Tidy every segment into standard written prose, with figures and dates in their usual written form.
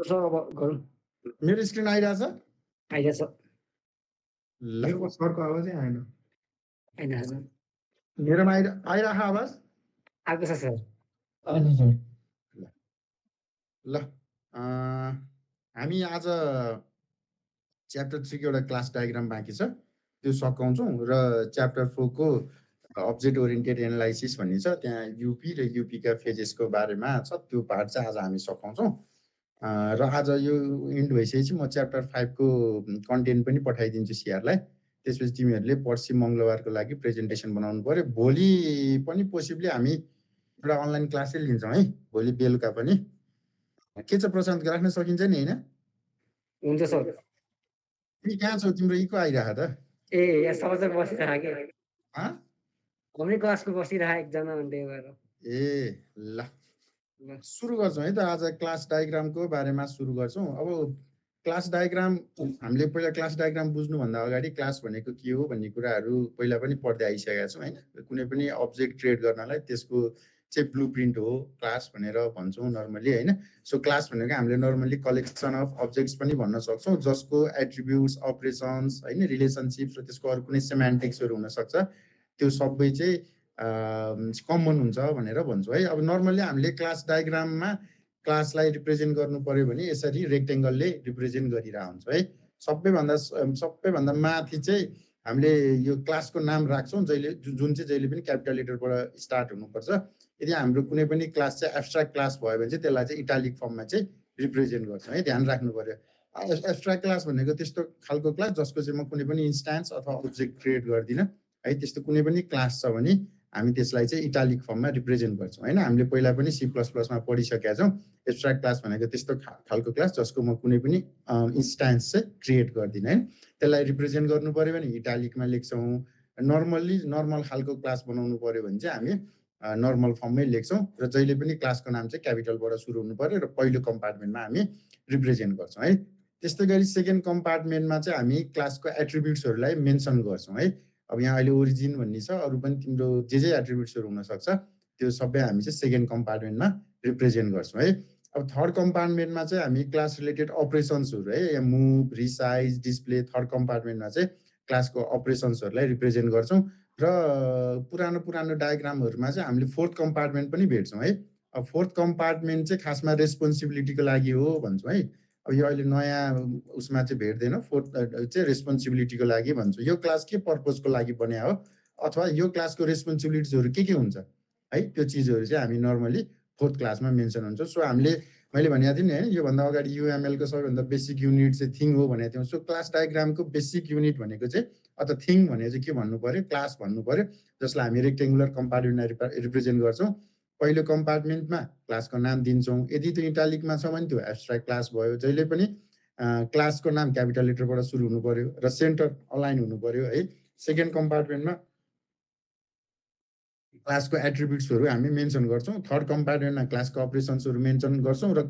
उसो अब गरौँ। मेरो स्क्रिन आइरहेछ? आइरहेछ। ल मेरो सरको आवाजै आएन। आइरहेछ। मेरोमा आइरह आवाज? आएको छ सर। ल हामी आज च्याप्टर 3 को एउटा क्लास डायग्राम बाँकी छ, त्यो सकाउँछौँ र च्याप्टर 4 को अब्जेक्ट ओरिएन्टेड एनालाइसिस भन्ने छ, त्यहाँ युपी र युपीका फेजेसको बारेमा छ, त्यो पार्ट चाहिँ आज हामी सकाउँछौँ। र आज यो इन्ड भइसकेपछि म च्याप्टर 5 को कन्टेन्ट पनि पठाइदिन्छु सिआरलाई। त्यसपछि तिमीहरूले पर्सि मङ्गलबारको लागि प्रेजेन्टेसन बनाउनु पर्यो। भोलि पनि पोसिबली हामी एउटा अनलाइन क्लासै लिन्छौँ है, भोलि बेलुका पनि। के छ प्रशान्त, राख्न सकिन्छ नि होइन? हुन्छ सर। तिमी कहाँ छौ? तिम्रो इको आइरह त? ए यहाँ सबैजना बसिरह के हाम्रै क्लासको बसिरह एकजना अनि त्यही भएर। ए ल सुरु गर्छौँ है त। आज क्लास डायग्रामको बारेमा सुरु गर्छौँ। अब क्लास डायग्राम हामीले पहिला क्लास डायग्राम बुझ्नुभन्दा अगाडि क्लास भनेको के हो भन्ने कुराहरू पहिला पनि पढ्दै आइसकेका छौँ होइन। कुनै पनि अब्जेक्ट क्रिएट गर्नलाई त्यसको चाहिँ ब्लुप्रिन्ट हो क्लास भनेर भन्छौँ नर्मली होइन। सो क्लास भनेको हामीले नर्मली कलेक्सन अफ अब्जेक्ट्स पनि भन्न सक्छौँ, जसको एट्रिब्युट्स, अपरेसन्स होइन, रिलेसनसिप्स र त्यसको अरू कुनै सेमान्टिक्सहरू हुनसक्छ, त्यो सबै चाहिँ कमन हुन्छ भनेर भन्छौँ है। अब नर्मली हामीले क्लास डायग्राममा क्लासलाई रिप्रेजेन्ट गर्नु पर्यो भने यसरी रेक्टेङ्गलले रिप्रेजेन्ट गरिरहेको हुन्छ है। सबैभन्दा माथि चाहिँ हामीले यो क्लासको नाम राख्छौँ, जुन चाहिँ जहिले पनि क्यापिटल लेटरबाट स्टार्ट हुनुपर्छ। यदि हाम्रो कुनै पनि क्लास चाहिँ एब्स्ट्राक्ट क्लास भयो भने चाहिँ त्यसलाई चाहिँ इटालिक फर्ममा चाहिँ रिप्रेजेन्ट गर्छौँ है, ध्यान राख्नु पर्यो। एब्स्ट्राक्ट क्लास भनेको त्यस्तो खालको क्लास जसको चाहिँ म कुनै पनि इन्स्टान्स अथवा अब्जेक्ट क्रिएट गर्दिनँ है। त्यस्तो कुनै पनि क्लास छ भने हामी त्यसलाई चाहिँ इटालिक फर्ममा रिप्रेजेन्ट गर्छौँ होइन। हामीले पहिला पनि C++मा पढिसकेका छौँ। एब्स्ट्राक्ट क्लास भनेको त्यस्तो खालको क्लास जसको म कुनै पनि इन्स्टान्स चाहिँ क्रिएट गर्दिनँ है। त्यसलाई रिप्रेजेन्ट गर्नु पर्यो भने इटालिकमा लेख्छौँ। नर्मल खालको क्लास बनाउनु पर्यो भने चाहिँ हामी नर्मल फर्ममै लेख्छौँ र जहिले पनि क्लासको नाम चाहिँ क्यापिटलबाट सुरु हुनु पर्यो र पहिलो कम्पार्टमेन्टमा हामी रिप्रेजेन्ट गर्छौँ है। त्यस्तै गरी सेकेन्ड कम्पार्टमेन्टमा चाहिँ हामी क्लासको एट्रिब्युट्सहरूलाई मेन्सन गर्छौँ है। अब यहाँ अहिले ओरिजिन भन्ने छ, अरू पनि तिम्रो जे एट्रिब्युट्सहरू हुनसक्छ त्यो सबै हामी चाहिँ सेकेन्ड कम्पार्टमेन्टमा रिप्रेजेन्ट गर्छौँ है। अब थर्ड कम्पार्टमेन्टमा चाहिँ हामी क्लास रिलेटेड अपरेसन्सहरू है, यहाँ मुभ, रिसाइज, डिस्प्ले, थर्ड कम्पार्टमेन्टमा चाहिँ क्लासको अपरेसन्सहरूलाई रिप्रेजेन्ट गर्छौँ। र पुरानो डायग्रामहरूमा चाहिँ हामीले फोर्थ कम्पार्टमेन्ट पनि भेट्छौँ है। अब फोर्थ कम्पार्टमेन्ट चाहिँ खासमा रेस्पोन्सिबिलिटीको लागि हो भन्छौँ है। अब यो अहिले नयाँ उसमा चाहिँ भेट्दैन, फोर्थ चाहिँ रेस्पोन्सिबिलिटीको लागि भन्छौँ। यो क्लास के पर्पजको लागि बन्या हो अथवा यो क्लासको रेस्पोन्सिबिलिटिजहरू के हुन्छ है, त्यो चिजहरू चाहिँ हामी नर्मली फोर्थ क्लासमा मेन्सन हुन्छ। सो हामीले मैले भनेको थिएँ नि होइन, योभन्दा अगाडि युएमएलको सबैभन्दा बेसिक युनिट चाहिँ थिङ हो भनेको थियौँ। सो क्लास डायग्रामको बेसिक युनिट भनेको चाहिँ अथवा थिङ भनेको चाहिँ के भन्नु पर्यो, क्लास भन्नु पर्यो, जसलाई हामी रेक्टेङ्गुलर कम्पार्टमेन्टमा रिप्रेजेन्ट गर्छौँ। पहिलो कम्पार्टमेन्टमा क्लासको नाम दिन्छौँ। यदि त्यो इटालिकमा छ भने त्यो एब्स्ट्राक्ट क्लास भयो। जहिले पनि क्लासको नाम क्यापिटल लेटरबाट सुरु हुनु पर्यो र सेन्टर अलाइन हुनु पर्यो है। सेकेन्ड कम्पार्टमेन्टमा क्लासको एट्रिब्युट्सहरू हामी मेन्सन गर्छौँ। थर्ड कम्पार्टमेन्टमा क्लासको अपरेसन्सहरू मेन्सन गर्छौँ र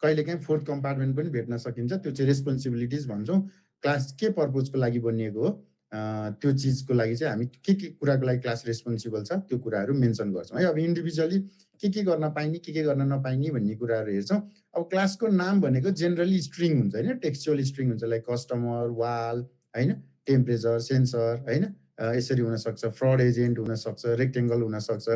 कहिलेकाहीँ फोर्थ कम्पार्टमेन्ट पनि भेट्न सकिन्छ, त्यो चाहिँ रेस्पोन्सिबिलिटिज भन्छौँ। क्लास के पर्पजको लागि बनिएको हो त्यो चिजको लागि चाहिँ हामी के कुराको लागि क्लास रेस्पोन्सिबल छ त्यो कुराहरू मेन्सन गर्छौँ है। अब इन्डिभिजुअली के गर्न पाइने के गर्न नपाइने भन्ने कुराहरू हेर्छौँ। अब क्लासको नाम भनेको जेनरली स्ट्रिङ हुन्छ होइन, टेक्स्चुअल स्ट्रिङ हुन्छ, लाइक कस्टमर, वाल होइन, टेम्परेचर, सेन्सर होइन, यसरी हुनसक्छ, फ्रड एजेन्ट हुनसक्छ, रेक्टेङ्गल हुनसक्छ।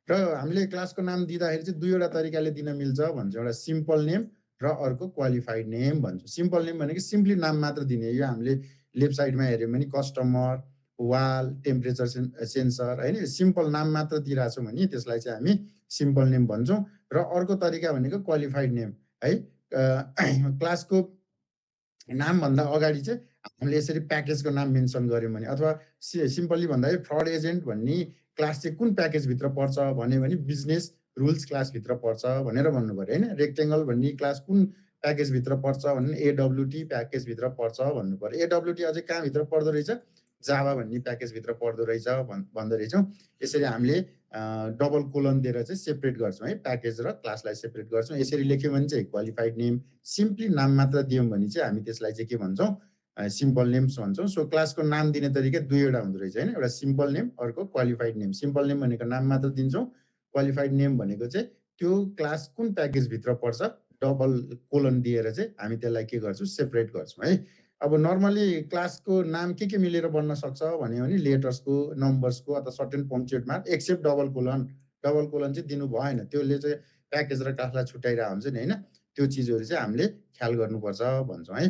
र हामीले क्लासको नाम दिँदाखेरि चाहिँ दुईवटा तरिकाले दिन मिल्छ भन्छ, एउटा सिम्पल नेम र अर्को क्वालिफाइड नेम भन्छ। सिम्पल नेम भनेको सिम्पली नाम मात्र दिने, यो हामीले लेफ्ट साइडमा हेऱ्यौँ भने कस्टमर, वाल, टेम्परेचर सेन्सर होइन, सिम्पल नाम मात्र दिइरहेछौँ भने त्यसलाई चाहिँ हामी सिम्पल नेम भन्छौँ। र अर्को तरिका भनेको क्वालिफाइड नेम है। क्लासको नामभन्दा अगाडि चाहिँ हामीले यसरी प्याकेजको नाम मेन्सन गऱ्यौँ भने, अथवा सिम्पली भन्दाखेरि फ्रड एजेन्ट भन्ने क्लास चाहिँ कुन प्याकेजभित्र पर्छ भन्यो भने बिजनेस रुल्स क्लासभित्र पर्छ भनेर भन्नु पऱ्यो होइन। रेक्टेङ्गल भन्ने क्लास कुन प्याकेजभित्र पर्छ भने AWT प्याकेजभित्र पर्छ भन्नु पऱ्यो। AWT अझै कहाँभित्र पर्दो रहेछ, जावा भन्ने प्याकेजभित्र पर्दो रहेछ भन्दो रहेछौँ। यसरी हामीले डबल कोलन दिएर चाहिँ सेपरेट गर्छौँ है, प्याकेज र क्लासलाई सेपरेट गर्छौँ। यसरी लेख्यौँ भने चाहिँ क्वालिफाइड नेम, सिम्पली नाम मात्र दियौँ भने चाहिँ हामी त्यसलाई चाहिँ के भन्छौँ, सिम्पल नेम्स भन्छौँ। सो क्लासको नाम दिने तरिका दुईवटा हुँदो रहेछ होइन, एउटा सिम्पल नेम, अर्को क्वालिफाइड नेम। सिम्पल नेम भनेको नाम मात्र दिन्छौँ, क्वालिफाइड नेम भनेको चाहिँ त्यो क्लास कुन प्याकेजभित्र पर्छ डबल कोलन दिएर चाहिँ हामी त्यसलाई के गर्छौँ सेपरेट गर्छौँ है। अब नर्मली क्लासको नाम के मिलेर बन्न सक्छ भन्यो भने लेटर्सको नम्बर्सको अथवा certain punctuate mark except double colon चाहिँ दिनु भएन, त्यसले चाहिँ प्याकेज र क्लासलाई छुट्याइरहेको हुन्छ नि होइन। त्यो चिजहरू चाहिँ हामीले ख्याल गर्नुपर्छ भन्छौँ है।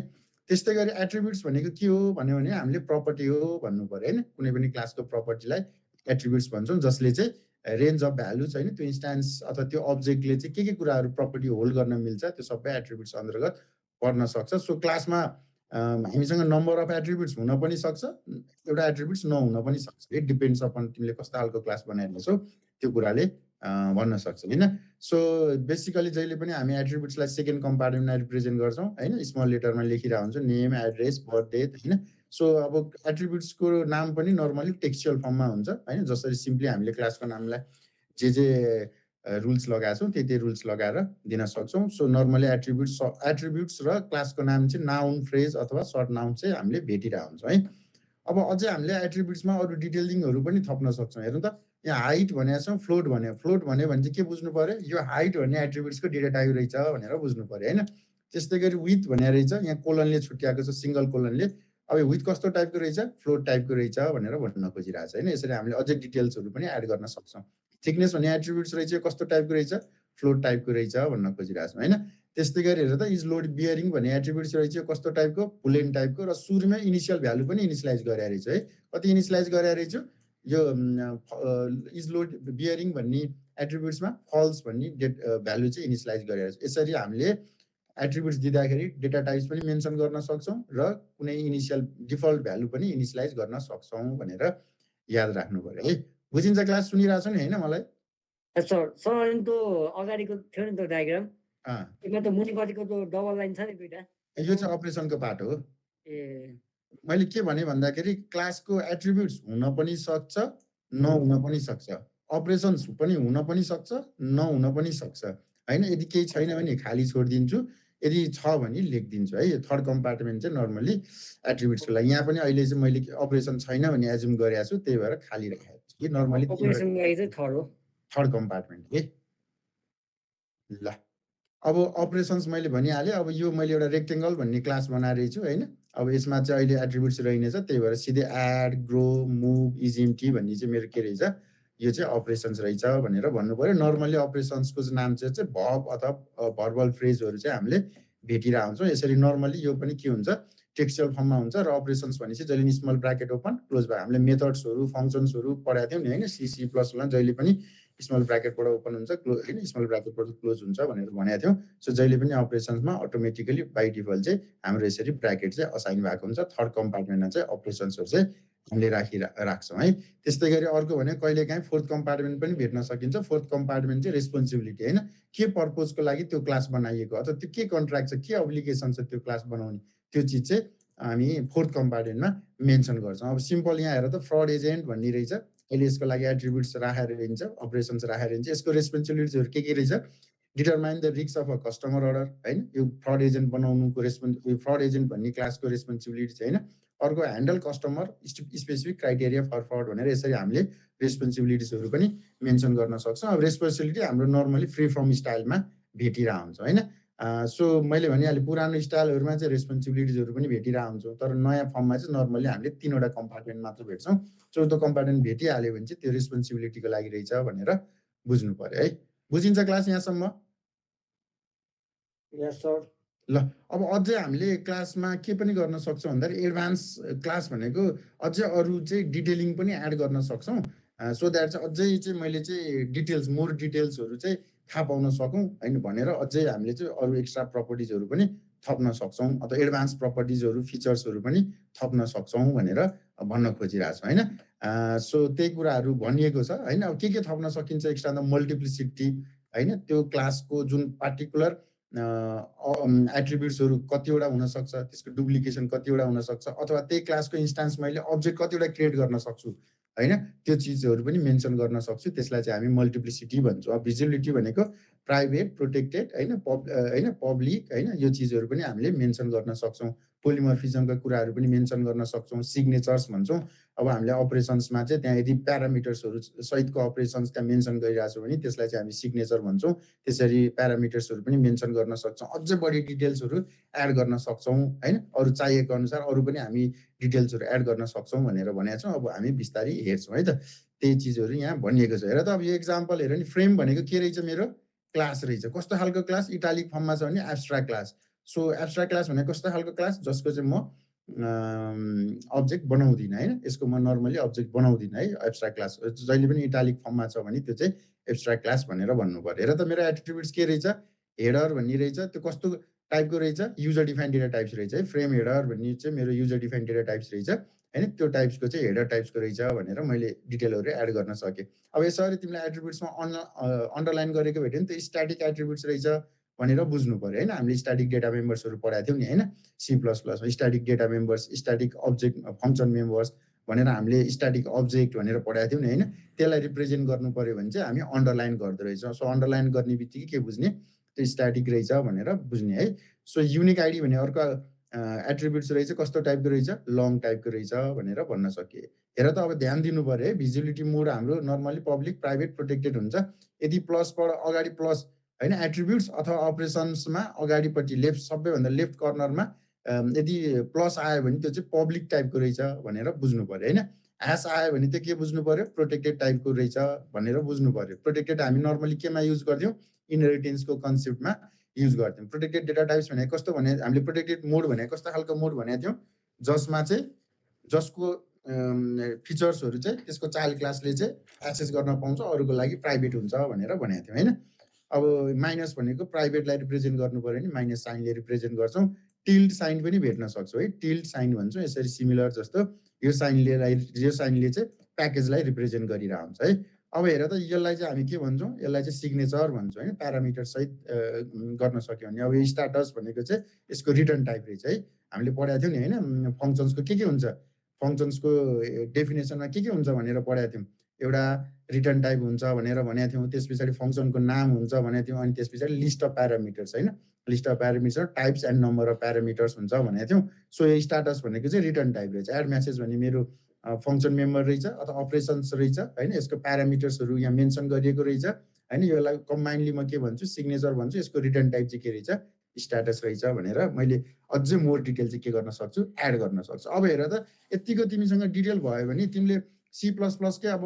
त्यस्तै गरी एट्रिब्युट्स भनेको के हो भन्यो भने हामीले प्रपर्टी हो भन्नु पर्यो होइन। कुनै पनि क्लासको प्रपर्टीलाई एट्रिब्युट्स भन्छौँ, जसले चाहिँ रेन्ज अफ भ्यालुज होइन, त्यो इन्स्टान्स अथवा त्यो अब्जेक्टले चाहिँ के कुराहरू प्रपर्टी होल्ड गर्न मिल्छ त्यो सबै एट्रिब्युट्स अन्तर्गत पर्न सक्छ। सो क्लासमा हामीसँग नम्बर अफ एट्रिब्युट्स हुन पनि सक्छ, एउटा एट्रिब्युट्स नहुन पनि सक्छ। इट डिपेन्ड्स अपन तिमीले कस्तो खालको क्लास बनाइरहेछौ त्यो कुराले भन्न सक्छ होइन। सो बेसिकली जहिले पनि हामी एट्रिब्युट्सलाई सेकेन्ड कम्पार्टमेन्टमा रिप्रेजेन्ट गर्छौँ होइन, स्मल लेटरमा लेखिरहेको हुन्छ नेम, एड्रेस, बर्थ डेट होइन। सो अब एट्रिब्युट्सको नाम पनि नर्मली टेक्सचुअल फर्ममा हुन्छ होइन। जसरी सिम्पली हामीले क्लासको नामलाई जे रुल्स लगाएको छौँ त्यही रुल्स लगाएर दिन सक्छौँ। सो नर्मली एट्रिब्युट्स र क्लासको नाम चाहिँ नाउन, फ्रेज अथवा सर्ट नाउन चाहिँ हामीले भेटिरहेको हुन्छौँ है। अब अझै हामीले एट्रिब्युट्समा अरू डिटेलिङहरू पनि थप्न सक्छौँ। हेर्नु त, यहाँ हाइट भनेको छ, फ्लोट भन्यो भने चाहिँ के बुझ्नु पर्यो, यो हाइट भन्ने एट्रिब्युट्सको डेटा टाइप रहेछ भनेर बुझ्नु पर्यो होइन। त्यस्तै गरी विथ भन्ने रहेछ, यहाँ कोलनले छुट्याएको छ, सिङ्गल कोलनले। अब विथ कस्तो टाइपको रहेछ, फ्लोट टाइपको रहेछ भनेर भन्न खोजिरहेको छ होइन। यसरी हामीले अझै डिटेल्सहरू पनि एड गर्न सक्छौँ। थिकनेस भन्ने एट्रिब्युट्स रहेछ, कस्तो टाइपको रहेछ, फ्लोट टाइपको रहेछ भन्न खोजिरहेको छौँ होइन। त्यस्तै गरी हेर त, इज लोड बियरिङ भन्ने एट्रिब्युट्स रहेछ, कस्तो टाइपको, बुलियन टाइपको, र सुरुमै इनिसियल भ्यालु पनि इनिसियलाइज गरेर रहेछ है। कति इनिसियलाइज गरेर रहेछ, यो इज लोड बियरिङ भन्ने एट्रिब्युट्समा फल्स भन्ने भ्यालु चाहिँ इनिसियलाइज गरेर रहेछ। यसरी हामीले एट्रिब्युट्स दिँदाखेरि डेटा टाइप्स पनि मेन्सन गर्न सक्छौँ र कुनै इनिसियल डिफल्ट भ्यालु पनि इनिसियलाइज गर्न सक्छौँ भनेर याद राख्नु पर्यो है। बुझिन्छ क्लास? सुनिरहेको छ नि होइन मलाई? सर त्यो अगाडिको थियो नि त डायग्राम, यसमा त मुनिपट्टिको त डबल लाइन छ नि दुईटा, यो चाहिँ अपरेसनको पार्ट हो। ए मैले के भने भन्दाखेरि क्लासको एट्रिब्युट्स हुन पनि सक्छ, नहुन पनि सक्छ, अपरेसन्स पनि हुन पनि सक्छ, नहुन पनि सक्छ होइन। यदि केही छैन भने खाली छोडिदिन्छु, यदि छ भने लेखिदिन्छु है। थर्ड कम्पार्टमेन्ट चाहिँ नर्मली एट्रिब्युट्सको लागि। यहाँ पनि अहिले चाहिँ मैले अपरेसन छैन भने एज्युम गरेको छु, त्यही भएर खाली राखेको छु कि नर्मली थर्ड कम्पार्टमेन्ट है। ल अब अपरेसन्स मैले भनिहालेँ। अब यो मैले एउटा रेक्टेङ्गल भन्ने क्लास बनाएर छु होइन। अब यसमा चाहिँ अहिले एट्रिब्युट्स रहेनछ, त्यही भएर सिधै add, grow, move, is empty भन्ने चाहिँ मेरो के रहेछ, यो चाहिँ अपरेसन्स रहेछ भनेर भन्नु पर्यो। नर्मली अपरेसन्सको नाम चाहिँ भर्ब अथवा भर्बल फ्रेजहरू चाहिँ हामीले भेटिरहेको हुन्छौँ। यसरी नर्मली यो पनि के हुन्छ, टेक्सचुअल फर्ममा हुन्छ। र अपरेसन्स भनेपछि जहिले स्मल ब्राकेट ओपन क्लोज भयो। हामीले मेथड्सहरू फङ्सन्सहरू पढाएको थियौँ नि होइन। सी प्लसमा जहिले पनि स्मल ब्राकेटबाट ओपन हुन्छ, क्लोज होइन, स्मल ब्राकेटबाट क्लोज हुन्छ भनेर भनेको थियौँ। सो जहिले पनि अपरेसन्समा अटोमेटिकली बाई डिफल्ट चाहिँ हाम्रो यसरी ब्राकेट चाहिँ असाइन भएको हुन्छ। थर्ड कम्पार्टमेन्टमा चाहिँ अपरेसन्सहरू चाहिँ हामीले राख्छौँ है। त्यस्तै गरी अर्को भने कहिलेकाहीँ फोर्थ कम्पार्टमेन्ट पनि भेट्न सकिन्छ। फोर्थ कम्पार्टमेन्ट चाहिँ रेस्पोन्सिबिलिटी होइन, के पर्पजको लागि त्यो क्लास बनाइएको अथवा त्यो के कन्ट्र्याक्ट छ, के अब्लिगेसन छ त्यो क्लास बनाउने, त्यो चिज चाहिँ हामी फोर्थ कम्पार्टमेन्टमा मेन्सन गर्छौँ। अब सिम्पल यहाँ हेर त, फ्रड एजेन्ट भन्ने रहेछ, अहिले यसको लागि एट्रिब्युट्स राखेर हिँड्छ, अपरेसन्स राखेर हिँड्छ। यसको रेस्पोन्सिबिलिटिजहरू के रहेछ, determine the risk of a customer order होइन। यो फ्रड एजेन्ट बनाउनुको फ्रड एजेन्ट भन्ने क्लासको रेस्पोन्सिबिलिटी छैन। अर्को handle customer specific criteria for fraud भनेर यसरी हामीले रेस्पोन्सिबिलिटिजहरू पनि मेन्सन गर्न सक्छौँ। अब रेस्पोन्सिबिलिटी हाम्रो नर्मली फ्री फ्रम स्टाइलमा भेटिरहेको हुन्छ होइन। सो मैले भनिहालेँ पुरानो स्टाइलहरूमा चाहिँ रेस्पोन्सिबिलिटिजहरू पनि भेटिरहेको हुन्छौँ, तर नयाँ फर्ममा चाहिँ नर्मली हामीले 3वटा कम्पार्टमेन्ट मात्र भेट्छौँ। चौथो कम्पार्टमेन्ट भेटिहाल्यो भने चाहिँ त्यो रेस्पोन्सिबिलिटीको लागि रहेछ भनेर बुझ्नु पर्यो है। बुझिन्छ क्लास यहाँसम्म? ल अब अझै हामीले क्लासमा के पनि गर्न सक्छौँ भन्दाखेरि एडभान्स क्लास भनेको अझै अरू चाहिँ डिटेलिङ पनि एड गर्न सक्छौँ। सो द्याट चाहिँ अझै चाहिँ मैले चाहिँ डिटेल्स मोर डिटेल्सहरू चाहिँ थाहा पाउन सकौँ होइन भनेर अझै हामीले चाहिँ अरू एक्स्ट्रा प्रपर्टिजहरू पनि थप्न सक्छौँ अथवा एडभान्स प्रपर्टिजहरू फिचर्सहरू पनि थप्न सक्छौँ भनेर भन्न खोजिरहेको छु होइन। सो त्यही कुराहरू भनिएको छ होइन। अब के थप्न सकिन्छ एक्स्ट्रा, त मल्टिप्लिसिटी होइन, त्यो क्लासको जुन पार्टिकुलर एट्रिब्युट्सहरू कतिवटा हुनसक्छ, त्यसको डुप्लिकेसन कतिवटा हुनसक्छ, अथवा त्यही क्लासको इन्स्टान्स मैले अब्जेक्ट कतिवटा क्रिएट गर्न सक्छु होइन, त्यो चिजहरू पनि मेन्सन गर्न सक्छु। त्यसलाई चाहिँ हामी मल्टिप्लिसिटी भन्छौँ। अब भिजिबिलिटी भनेको प्राइभेट, प्रोटेक्टेड हैन, पब्लिक हैन, यो चिजहरू पनि हामीले मेन्सन गर्न सक्छौँ। पोलिमर्फिजमका कुराहरू पनि मेन्सन गर्न सक्छौँ। सिग्नेचर्स भन्छौँ। अब हामीले अपरेसन्समा चाहिँ त्यहाँ यदि प्यारामिटर्सहरू सहितको अपरेसन्स त्यहाँ मेन्सन गरिरहेको छौँ भने त्यसलाई चाहिँ हामी सिग्नेचर भन्छौँ। त्यसरी प्यारामिटर्सहरू पनि मेन्सन गर्न सक्छौँ। अझै बढी डिटेल्सहरू एड गर्न सक्छौँ हैन। अरू चाहिएको अनुसार अरू पनि हामी डिटेल्सहरू एड गर्न सक्छौँ भनेर भनेका छौँ। अब हामी बिस्तारै हेर्छौँ है त। त्यही चिजहरू यहाँ भनिएको छ। हेर त अब यो एक्जाम्पल हेर नि, फ्रेम भनेको के रहेछ, मेरो क्लास रहेछ। कस्तो खालको क्लास? इटालिक फर्ममा छ भने abstract class. So abstract class भनेको कस्तो खालको क्लास? जसको चाहिँ म अब्जेक्ट बनाउँदिनँ हैन। यसको म नर्मली अब्जेक्ट बनाउँदिनँ है। एब्स्ट्र्याक्ट क्लास जहिले पनि इटालिक फर्ममा छ भने त्यो चाहिँ एब्स्ट्र्याक्ट क्लास भनेर भन्नु पर्यो। हेर त मेरो एट्रिब्युट्स के रहेछ? हेडर भन्ने रहेछ। त्यो कस्तो टाइपको रहेछ? युजर डिफाइन्ड डेटा टाइप्स रहेछ है। फ्रेम हेडर भन्ने चाहिँ मेरो युजर डिफाइन्ड डेटा टाइप्स रहेछ हैन। त्यो टाइप्सको चाहिँ हेडर टाइप्सको रहेछ भनेर मैले डिटेलहरू एड गर्न सकेँ। अब यसरी तिमीलाई एट्रिब्युट्समा अन्डरलाइन गरेको भेट्यो नि, त्यो स्ट्याटिक एट्रिब्युट्स रहेछ भनेर बुझ्नु पर्यो हैन। हामीले स्ट्याटिक डेटा मेम्बर्सहरू पढाएको थियौँ नि हैन, C++मा static data members, static object function members भनेर हामीले स्ट्याटिक अब्जेक्ट भनेर पढाएको थियौँ नि हैन। त्यसलाई रिप्रेजेन्ट गर्नु पर्यो भने चाहिँ हामी अन्डरलाइन गर्दो रहेछौँ। सो अन्डरलाइन गर्ने बित्तिकै के बुझ्ने? त्यो स्ट्याटिक रहेछ भनेर बुझ्ने है। सो युनिक आइडी भन्ने अर्को एट्रिब्युट्स रहेछ। कस्तो टाइपको रहेछ? लङ टाइपको रहेछ भनेर भन्न सकिए। हेर त अब ध्यान दिनु पर्यो है। भिजिबिलिटी मोड हाम्रो नर्मली पब्लिक, प्राइभेट, प्रोटेक्टेड हुन्छ। यदि प्लसबाट अगाडि प्लस हैन एट्रिब्युट्स अथवा अपरेसन्समा अगाडिपट्टि लेफ्ट, सबैभन्दा लेफ्ट कर्नरमा यदि प्लस आयो भने त्यो चाहिँ पब्लिक टाइपको रहेछ भनेर बुझ्नु पर्यो हैन। ह्यास आयो भने चाहिँ के बुझ्नु पर्यो? प्रोटेक्टेड टाइपको रहेछ भनेर बुझ्नु पर्यो। प्रोटेक्टेड हामी नर्मली केमा युज गर्थ्यौँ? इनहेरिटेन्सको कन्सेप्टमा युज गर्थ्यौँ। प्रोटेक्टेड डेटा टाइप्स भनेको कस्तो भने हामीले प्रोटेक्टेड मोड भनेको कस्तो खालको मोड भनेको थियौँ? जसमा चाहिँ जसको फिचर्सहरू चाहिँ त्यसको चाइल्ड क्लासले चाहिँ एक्सेस गर्न पाउँछ, अरूको लागि प्राइभेट हुन्छ भनेर भनेको थियौँ हैन। अब माइनस भनेको प्राइभेटलाई रिप्रेजेन्ट गर्नु पर्यो नि, माइनस साइनले रिप्रेजेन्ट गर्छौँ। टिल्ड साइन पनि भेट्न सक्छौँ है। टिल्ड साइन भन्छौँ यसरी सिमिलर जस्तो। यो साइनले चाहिँ प्याकेजलाई रिप्रेजेन्ट गरिरहेको हुन्छ है। अब हेर त यसलाई चाहिँ हामी के भन्छौँ? यसलाई चाहिँ सिग्नेचर भन्छौँ हैन। प्यारामिटर सहित गर्न सक्यो भने अब यो स्ट्याटस भनेको चाहिँ यसको रिटर्न टाइप रहेछ है। हामीले पढाएको थियौँ नि हैन, फङ्सन्सको के हुन्छ? फङ्सन्सको डेफिनेसनमा के हुन्छ भनेर पढाएको थियौँ। एउटा रिटर्न टाइप हुन्छ भनेर भनेको थियौँ। त्यस पछाडि फङ्सनको नाम हुन्छ भनेको थियौँ। अनि त्यस पछाडि लिस्ट अफ प्यारामिटर्स हैन, list of parameter, types and number of parameters हुन्छ भनेको थियौँ। सो यो स्ट्याटस भनेको चाहिँ रिटर्न टाइप रहेछ। एड म्यासेज भन्ने मेरो फङ्सन मेम्बर रहेछ अथवा अपरेसन्स रहेछ हैन। यसको प्यारामिटर्सहरू यहाँ मेन्सन गरिएको रहेछ हैन। यसलाई कम्बाइन्डली म के भन्छु? सिग्नेचर भन्छु। यसको रिटर्न टाइप चाहिँ के रहेछ? स्ट्याटस रहेछ भनेर मैले अझै मोर डिटेल चाहिँ के गर्न सक्छु? एड गर्न सक्छु। अब हेर त यतिको तिमीसँग डिटेल भयो भने तिमीले C++ के अब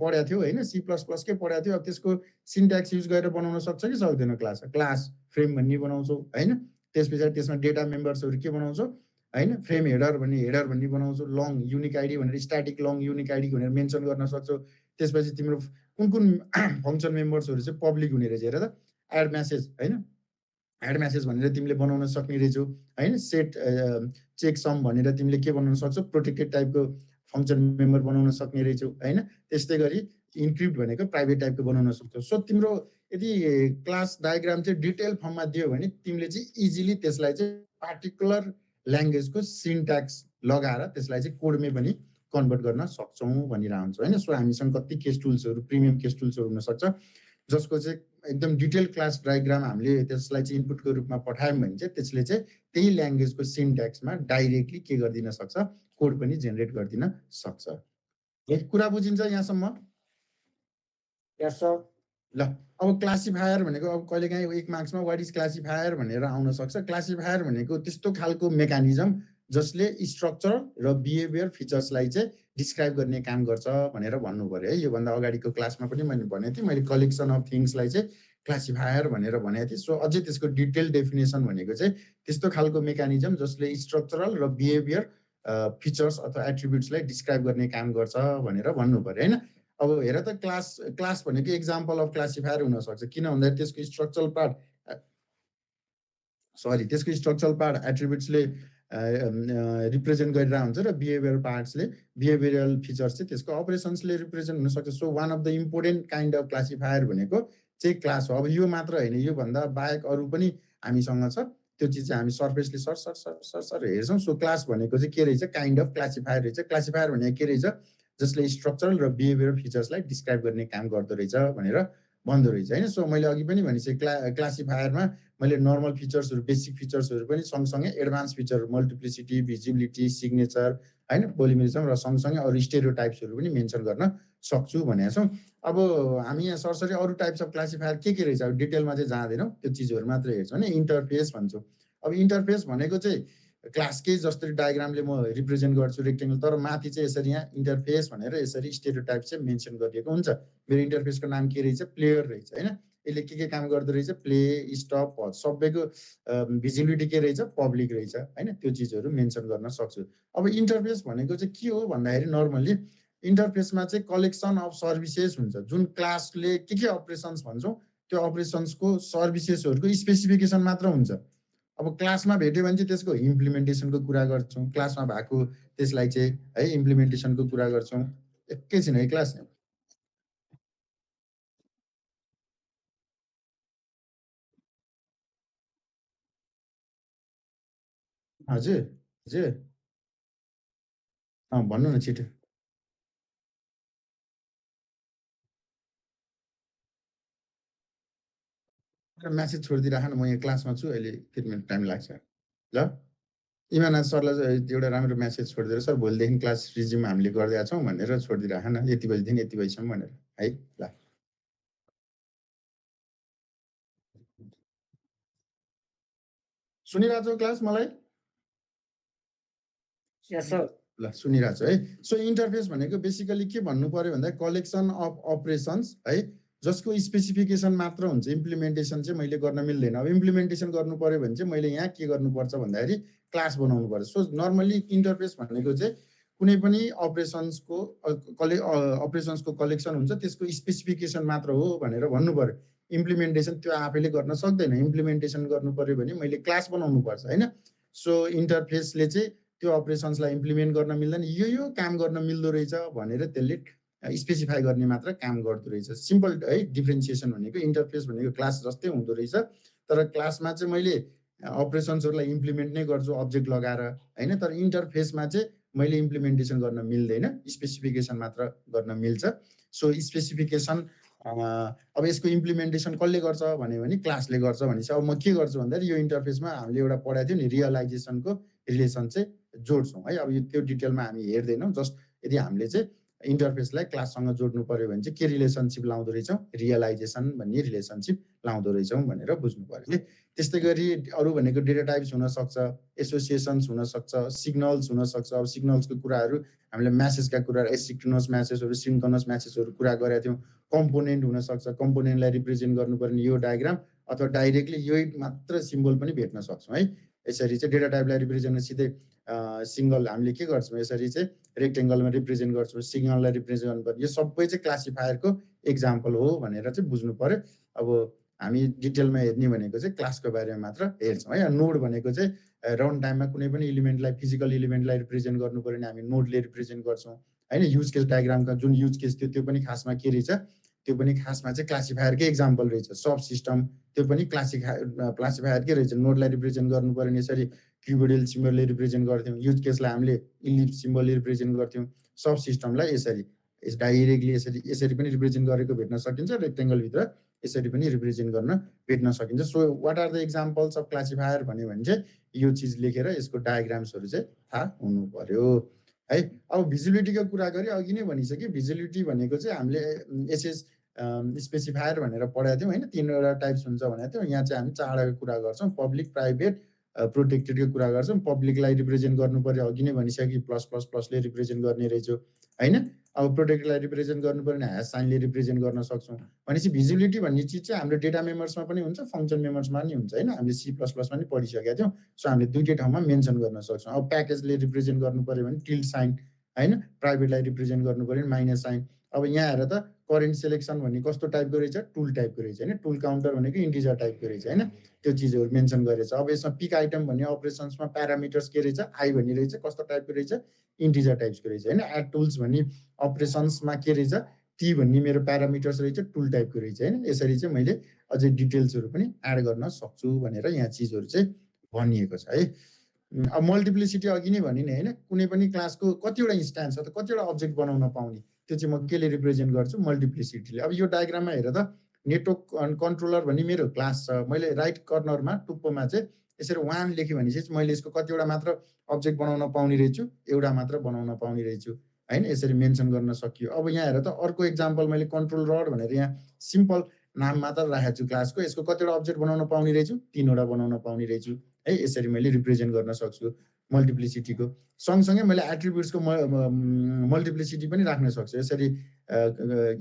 पढाएको थियौ हैन, C++ के पढाएको थियौ। अब त्यसको सिन्ट्याक्स युज गरेर बनाउन सक्छ कि सक्दैन? क्लास फ्रेम भन्ने बनाउँछौ हैन। त्यस पछाडि त्यसमा डेटा मेम्बर्सहरू के बनाउँछौ हैन, फ्रेम हेडर भन्ने बनाउँछौ। लङ युनिक आइडी भनेर स्ट्याटिक लङ युनिक आइडी भनेर मेन्सन गर्न सक्छौ। त्यसपछि तिम्रो कुन फङ्सन मेम्बर्सहरू चाहिँ पब्लिक हुने रहेछ हेर त। एड म्यासेज हैन, एड म्यासेज भनेर तिमीले बनाउन सक्ने रहेछौ हैन। सेट चेक सम भनेर तिमीले के बनाउन सक्छौ? प्रोटेक्टेड टाइपको फङ्सन मेम्बर बनाउन सक्ने रहेछौ हैन। त्यस्तै गरी इन्क्रिप्ट भनेको प्राइभेट टाइपको बनाउन सक्छौ। सो तिम्रो यदि क्लास डायग्राम चाहिँ डिटेल फर्ममा दियो भने तिमीले चाहिँ इजिली त्यसलाई चाहिँ पार्टिकुलर ल्याङ्ग्वेजको सिन्ट्याक्स लगाएर त्यसलाई चाहिँ कोडमै पनि कन्भर्ट गर्न सक्छौँ भनिरहन्छ हैन। सो हामीसँग कति केस टुल्सहरू, प्रिमियम केस टुल्सहरू हुनसक्छ जसको चाहिँ एकदम डिटेल क्लास डायग्राम हामीले त्यसलाई चाहिँ इनपुटको रूपमा पठायौँ भने चाहिँ त्यसले चाहिँ त्यही ल्याङ्ग्वेजको सिन्ट्याक्समा डाइरेक्टली के गरिदिन सक्छ? कोड पनि जेनेरेट गरिदिन सक्छ। एक कुरा बुझिन्छ यहाँसम्म? यस सर। ल अब क्लासिफायर भनेको अब कहिलेकाहीँ एक मार्क्समा वाट इज क्लासिफायर भनेर आउन सक्छ। क्लासिफायर भनेको त्यस्तो खालको मेकानिजम जसले स्ट्रक्चर र बिहेभियर फिचर्सलाई चाहिँ डिस्क्राइब गर्ने काम गर्छ भनेर भन्नु पर्यो है। योभन्दा अगाडिको क्लासमा पनि मैले भनेको थिएँ, मैले कलेक्सन अफ थिङ्सलाई चाहिँ क्लासिफायर भनेर भनेको थिएँ। सो अझै त्यसको डिटेल डेफिनेसन भनेको चाहिँ त्यस्तो खालको मेकानिजम जसले स्ट्रक्चरल र बिहेभियर फिचर्स अथवा एट्रिब्युट्सलाई डिस्क्राइब गर्ने काम गर्छ भनेर भन्नु पर्यो हैन। अब हेर त क्लास भनेको एक्जाम्पल अफ क्लासिफायर हुनसक्छ। किन भन्दाखेरि त्यसको स्ट्रक्चरल पार्ट एट्रिब्युट्सले रिप्रेजेन्ट गरिरहेको हुन्छ र बिहेभियर पार्ट्सले, बिहेभियरल फिचर्स चाहिँ त्यसको अपरेसन्सले रिप्रेजेन्ट हुनसक्छ। So one of the important kind of classifier भनेको चाहिँ क्लास हो। अब यो मात्र होइन, योभन्दा बाहेक अरू पनि हामीसँग छ। त्यो चिज चाहिँ हामी सर्फेसली सर हेर्छौँ। सो क्लास भनेको चाहिँ के रहेछ? काइन्ड अफ क्लासिफायर रहेछ। क्लासिफायर भनेको के रहेछ? जसले स्ट्रक्चरल र बिहेभियर फिचर्सलाई डिस्क्राइब गर्ने काम गर्दो रहेछ भनेर भन्दो रहेछ हैन। सो मैले अघि पनि भनिसकेँ क्लासिफायरमा मैले नर्मल फिचर्सहरू बेसिक फिचर्सहरू पनि सँगसँगै advance feature multiplicity visibility signature हैन पोलिमरिजम र सँगसँगै अरू स्टेरियोटाइप्सहरू पनि मेन्सन गर्न सक्छु भनेका छौँ। अब हामी यहाँ सरसरी अरू टाइप्स अफ क्लासिफायर के रहेछ अब डिटेलमा चाहिँ जाँदैनौँ, त्यो चिजहरू मात्र हेर्छौँ हैन। इन्टरफेस भन्छौँ। अब इन्टरफेस भनेको चाहिँ क्लासकै जस्तै डायग्रामले म रिप्रेजेन्ट गर्छु रेक्टेङ्गल, तर माथि चाहिँ यसरी यहाँ इन्टरफेस भनेर यसरी स्टेरियोटाइप चाहिँ मेन्सन गरिएको हुन्छ। मेरो इन्टरफेसको नाम के रहेछ प्लेयर रहेछ हैन। यसले के काम गर्दो रहेछ प्ले स्टप सबैको भिजिबिलिटी के रहेछ पब्लिक रहेछ हैन। त्यो चिजहरू मेन्सन गर्न सक्छु। अब इन्टरफेस भनेको चाहिँ के हो भन्दाखेरि नर्मल्ली इन्टरफेसमा चाहिँ कलेक्सन अफ सर्भिसेस हुन्छ। जुन क्लासले के अपरेसन्स भन्छौँ त्यो अपरेसन्सको सर्भिसेसहरूको स्पेसिफिकेसन मात्र हुन्छ। अब क्लासमा भेट्यो भने चाहिँ त्यसको इम्प्लिमेन्टेसनको कुरा गर्छौँ। क्लासमा भएको त्यसलाई चाहिँ है इम्प्लिमेन्टेसनको कुरा गर्छौँ। एकैछिन है क्लास हजुर हजुर भन्नु न छिटो। म्यासेज छोडिदिइराख न, म यहाँ क्लासमा छु अहिले, केही मिनट टाइम लाग्छ ल। इमाना सरलाई एउटा राम्रो म्यासेज छोडिदिएर सर भोलिदेखि क्लास रिज्युम हामीले गरिदिएका छौँ भनेर छोडिदिइराख न, यति बजीदेखि यति बजीसम्म भनेर है ल। सुनिरहेको छौ क्लास मलाई? ल सुनिरहेको छु है। सो इन्टरफेस भनेको बेसिकली के भन्नु पर्यो भन्दा कलेक्सन अफ अपरेसन्स है, जसको स्पेसिफिकेसन मात्र हुन्छ। इम्प्लिमेन्टेसन चाहिँ मैले गर्न मिल्दैन। अब इम्प्लिमेन्टेसन गर्नु पर्यो भने चाहिँ मैले यहाँ के गर्नुपर्छ भन्दाखेरि क्लास बनाउनु पर्छ। सो नर्मली इन्टरफेस भनेको चाहिँ कुनै पनि अपरेसन्सको कलेक्सन हुन्छ, त्यसको स्पेसिफिकेसन मात्र हो भनेर भन्नु पर्यो। इम्प्लिमेन्टेसन त्यो आफैले गर्न सक्दैन। इम्प्लिमेन्टेसन गर्नु पर्यो भने मैले क्लास बनाउनु पर्छ हैन। सो इन्टरफेसले चाहिँ त्यो अपरेसन्सलाई इम्प्लिमेन्ट गर्न मिल्दैन, यो काम गर्न मिल्दो रहेछ भनेर त्यसले स्पेसिफाई गर्ने मात्र काम गर्दो रहेछ। सिम्पल है डिफ्रेन्सिएसन भनेको इन्टरफेस भनेको क्लास जस्तै हुँदो रहेछ, तर क्लासमा चाहिँ मैले अपरेसन्सहरूलाई इम्प्लिमेन्ट नै गर्छु अब्जेक्ट लगाएर हैन। तर इन्टरफेसमा चाहिँ मैले इम्प्लिमेन्टेसन गर्न मिल्दैन, स्पेसिफिकेसन मात्र गर्न मिल्छ। सो स्पेसिफिकेसन अब यसको इम्प्लिमेन्टेसन कसले गर्छ भन्यो भने क्लासले गर्छ भनेपछि अब म के गर्छु भन्दाखेरि यो इन्टरफेसमा हामीले एउटा पढाएको थियो नि रियलाइजेसनको रिलेसन चाहिँ जोड्छौँ है। अब त्यो डिटेलमा हामी हेर्दैनौँ, जस्ट यदि हामीले चाहिँ इन्टरफेसलाई क्लाससँग जोड्नु पर्यो भने चाहिँ के रिलेसनसिप लाउँदो रहेछौँ, रियलाइजेसन भन्ने रिलेसनसिप लाउँदो रहेछौँ भनेर बुझ्नु पर्यो है। त्यस्तै गरी अरू भनेको डेटा टाइप्स हुनसक्छ, एसोसिएसन्स हुनसक्छ, सिग्नल्स हुनसक्छ। अब सिग्नल्सको कुराहरू हामीले म्यासेजका कुराहरू एसिन्क्रोनस म्यासेजहरू सिन्क्रोनस म्यासेजहरू कुरा गरेका थियौँ। कम्पोनेन्ट हुनसक्छ, कम्पोनेन्टलाई रिप्रेजेन्ट गर्नुपर्ने यो डायग्राम अथवा डाइरेक्टली यही मात्र सिम्बल पनि भेट्न सक्छौँ है। यसरी चाहिँ डेटा टाइपलाई रिप्रेजेन्ट सिधै सिङ्गल हामीले के गर्छौँ यसरी चाहिँ रेक्टेङ्गलमा रिप्रेजेन्ट गर्छौँ, सिग्नललाई रिप्रेजेन्ट गर्नुपर्ने यो सबै चाहिँ क्लासिफायरको एक्जाम्पल हो भनेर चाहिँ बुझ्नु पर्यो। अब हामी डिटेलमा हेर्ने भनेको चाहिँ क्लासको बारेमा मात्र हेर्छौँ है। नोड भनेको चाहिँ रन टाइममा कुनै पनि इलिमेन्टलाई फिजिकल इलिमेन्टलाई रिप्रेजेन्ट गर्नु पर्यो भने हामी नोडले रिप्रेजेन्ट गर्छौँ हैन। युज केस डायग्रामका जुन युज केस थियो त्यो पनि खासमा के रहेछ, त्यो पनि खासमा चाहिँ क्लासिफायरकै एक्जाम्पल रहेछ। सब सिस्टम त्यो पनि क्लासिफायरकै रहेछ। नोडलाई रिप्रेजेन्ट गर्नु पर्यो भने यसरी क्युबिडल सिम्बलले रिप्रेजेन्ट गर्थ्यौँ, युज केसलाई हामीले इलिप्स सिम्बलले रिप्रेजेन्ट गर्थ्यौँ, सब सिस्टमलाई यसरी डाइरेक्टली यसरी पनि रिप्रेजेन्ट गरेको भेट्न सकिन्छ, रेक्टेङ्गलभित्र यसरी पनि रिप्रेजेन्ट गर्न भेट्न सकिन्छ। So what are the examples of classifier भन्यो भने चाहिँ यो चिज लेखेर यसको डायग्राम्सहरू चाहिँ थाहा हुनु पर्यो है। अब भिजिबिलिटीको कुरा गरी अघि नै भनिसकेँ, भिजिबिलिटी भनेको चाहिँ हामीले एसएस स्पेसिफायर भनेर पढाएको थियौँ हैन। 3वटा टाइप्स हुन्छ भनेको थियौँ। यहाँ चाहिँ हामी 4वटाको कुरा गर्छौँ, पब्लिक प्राइभेट प्रोटेक्टेडको कुरा गर्छौँ। पब्लिकलाई रिप्रेजेन्ट गर्नु पर्यो, अघि नै भनिसकेँ प्लसले रिप्रेजेन्ट गर्ने रहेछ हैन। अब प्रोटेक्टेडलाई रिप्रेजेन्ट गर्नु पर्यो भने ह्यास साइनले रिप्रेजेन्ट गर्न सक्छौँ। भनेपछि भिजिबिलिटी भन्ने चिज चाहिँ हाम्रो डेटा मेम्बर्समा पनि हुन्छ, फङ्सन मेम्बर्समा पनि हुन्छ हैन। हामीले C++ मा पनि पढिसकेका थियौँ। सो हामीले दुईटै ठाउँमा मेन्सन गर्न सक्छौँ। अब प्याकेजले रिप्रेजेन्ट गर्नु पर्यो भने टिल्ड साइन हैन, प्राइभेटलाई रिप्रेजेन्ट गर्नु पर्यो भने माइनस साइन। अब यहाँ हेर त करेन्ट सेलेक्सन भन्ने कस्तो टाइपको रहेछ, टुल टाइपको रहेछ हैन। टुल काउन्टर भनेको इन्टिजर टाइपको रहेछ हैन। त्यो चिजहरू मेन्सन गरेछ। अब यसमा पिक आइटम भन्ने अपरेसन्समा प्यारामिटर्स के रहेछ, आई भन्ने रहेछ, कस्तो टाइपको रहेछ, इन्टिजर टाइप्सको रहेछ हैन। एड टुल्स भन्ने अपरेसन्समा के रहेछ, टी भन्ने मेरो प्यारामिटर्स रहेछ, टुल टाइपको रहेछ हैन। यसरी चाहिँ मैले अझै डिटेल्सहरू पनि एड गर्न सक्छु भनेर यहाँ चिजहरू चाहिँ भनिएको छ है। अब मल्टिप्लिसिटी अघि नै भने नि हैन, कुनै पनि क्लासको कतिवटा इन्स्टान्स अथवा कतिवटा अब्जेक्ट बनाउन पाउने, त्यो चाहिँ म केले रिप्रेजेन्ट गर्छु, मल्टिप्लिसिटीले। अब यो डायग्राममा हेर त नेटवर्क कन्ट्रोलर भन्ने मेरो क्लास छ, मैले राइट कर्नरमा टुप्पोमा चाहिँ यसरी 1 लेख्यो भने चाहिँ मैले यसको कतिवटा मात्र अब्जेक्ट बनाउन पाउने रहेछु, एउटा मात्र बनाउन पाउने रहेछु हैन। यसरी मेन्सन गर्न सकियो। अब यहाँ हेर त अर्को एक्जाम्पल मैले कन्ट्रोल रड भनेर यहाँ सिम्पल नाम मात्र राखेको छु क्लासको, यसको कतिवटा अब्जेक्ट बनाउन पाउने रहेछु, 3 वटा बनाउन पाउने रहेछु है। यसरी मैले रिप्रेजेन्ट गर्न सक्छु मल्टिप्लिसिटीको। सँगसँगै मैले एट्रिब्युट्सको मल्टिप्लिसिटी पनि राख्न सक्छु। यसरी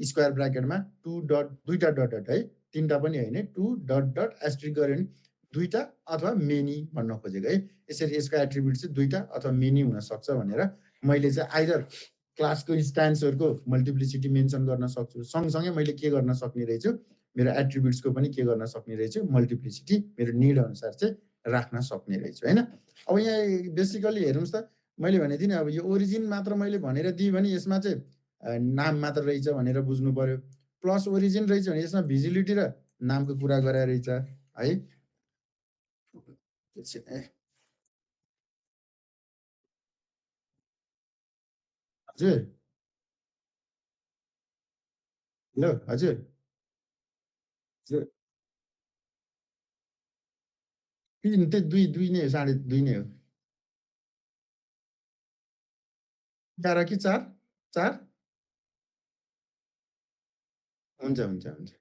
स्क्वायर ब्र्याकेटमा 2 डट दुईटा डट डट है, तीनटा पनि हैन, 2 डट डट एस्टेरिस्क गरे भने दुईटा अथवा मेनी भन्न खोजेको है। यसरी यसको एट्रिब्युट चाहिँ दुईटा अथवा मेनी हुन सक्छ भनेर मैले चाहिँ आइदर क्लासको इन्स्टान्सहरुको मल्टिप्लिसिटी मेन्सन गर्न सक्छु, सँगसँगै मैले के गर्न सक्ने रहेछु, मेरो एट्रिब्युट्सको पनि के गर्न सक्ने रहेछु, मल्टिप्लिसिटी मेरो निड अनुसार चाहिँ राख्न सक्ने रहेछु हैन। अब यहाँ बेसिकली हेर्नुस् त, मैले भने थिएँ नि अब यो ओरिजिन मात्र मैले भनेर दिएँ भने यसमा चाहिँ नाम मात्र रहेछ भनेर बुझ्नु पर्यो। प्लस ओरिजिन रहेछ भने यसमा भिजिबिलिटी र नामको कुरा गरे रहेछ है। हजुर हेलो हजुर त्यो दुई नै हो, 2.5 नै हो। 4 कि 4 4 हुन्छ हुन्छ हुन्छ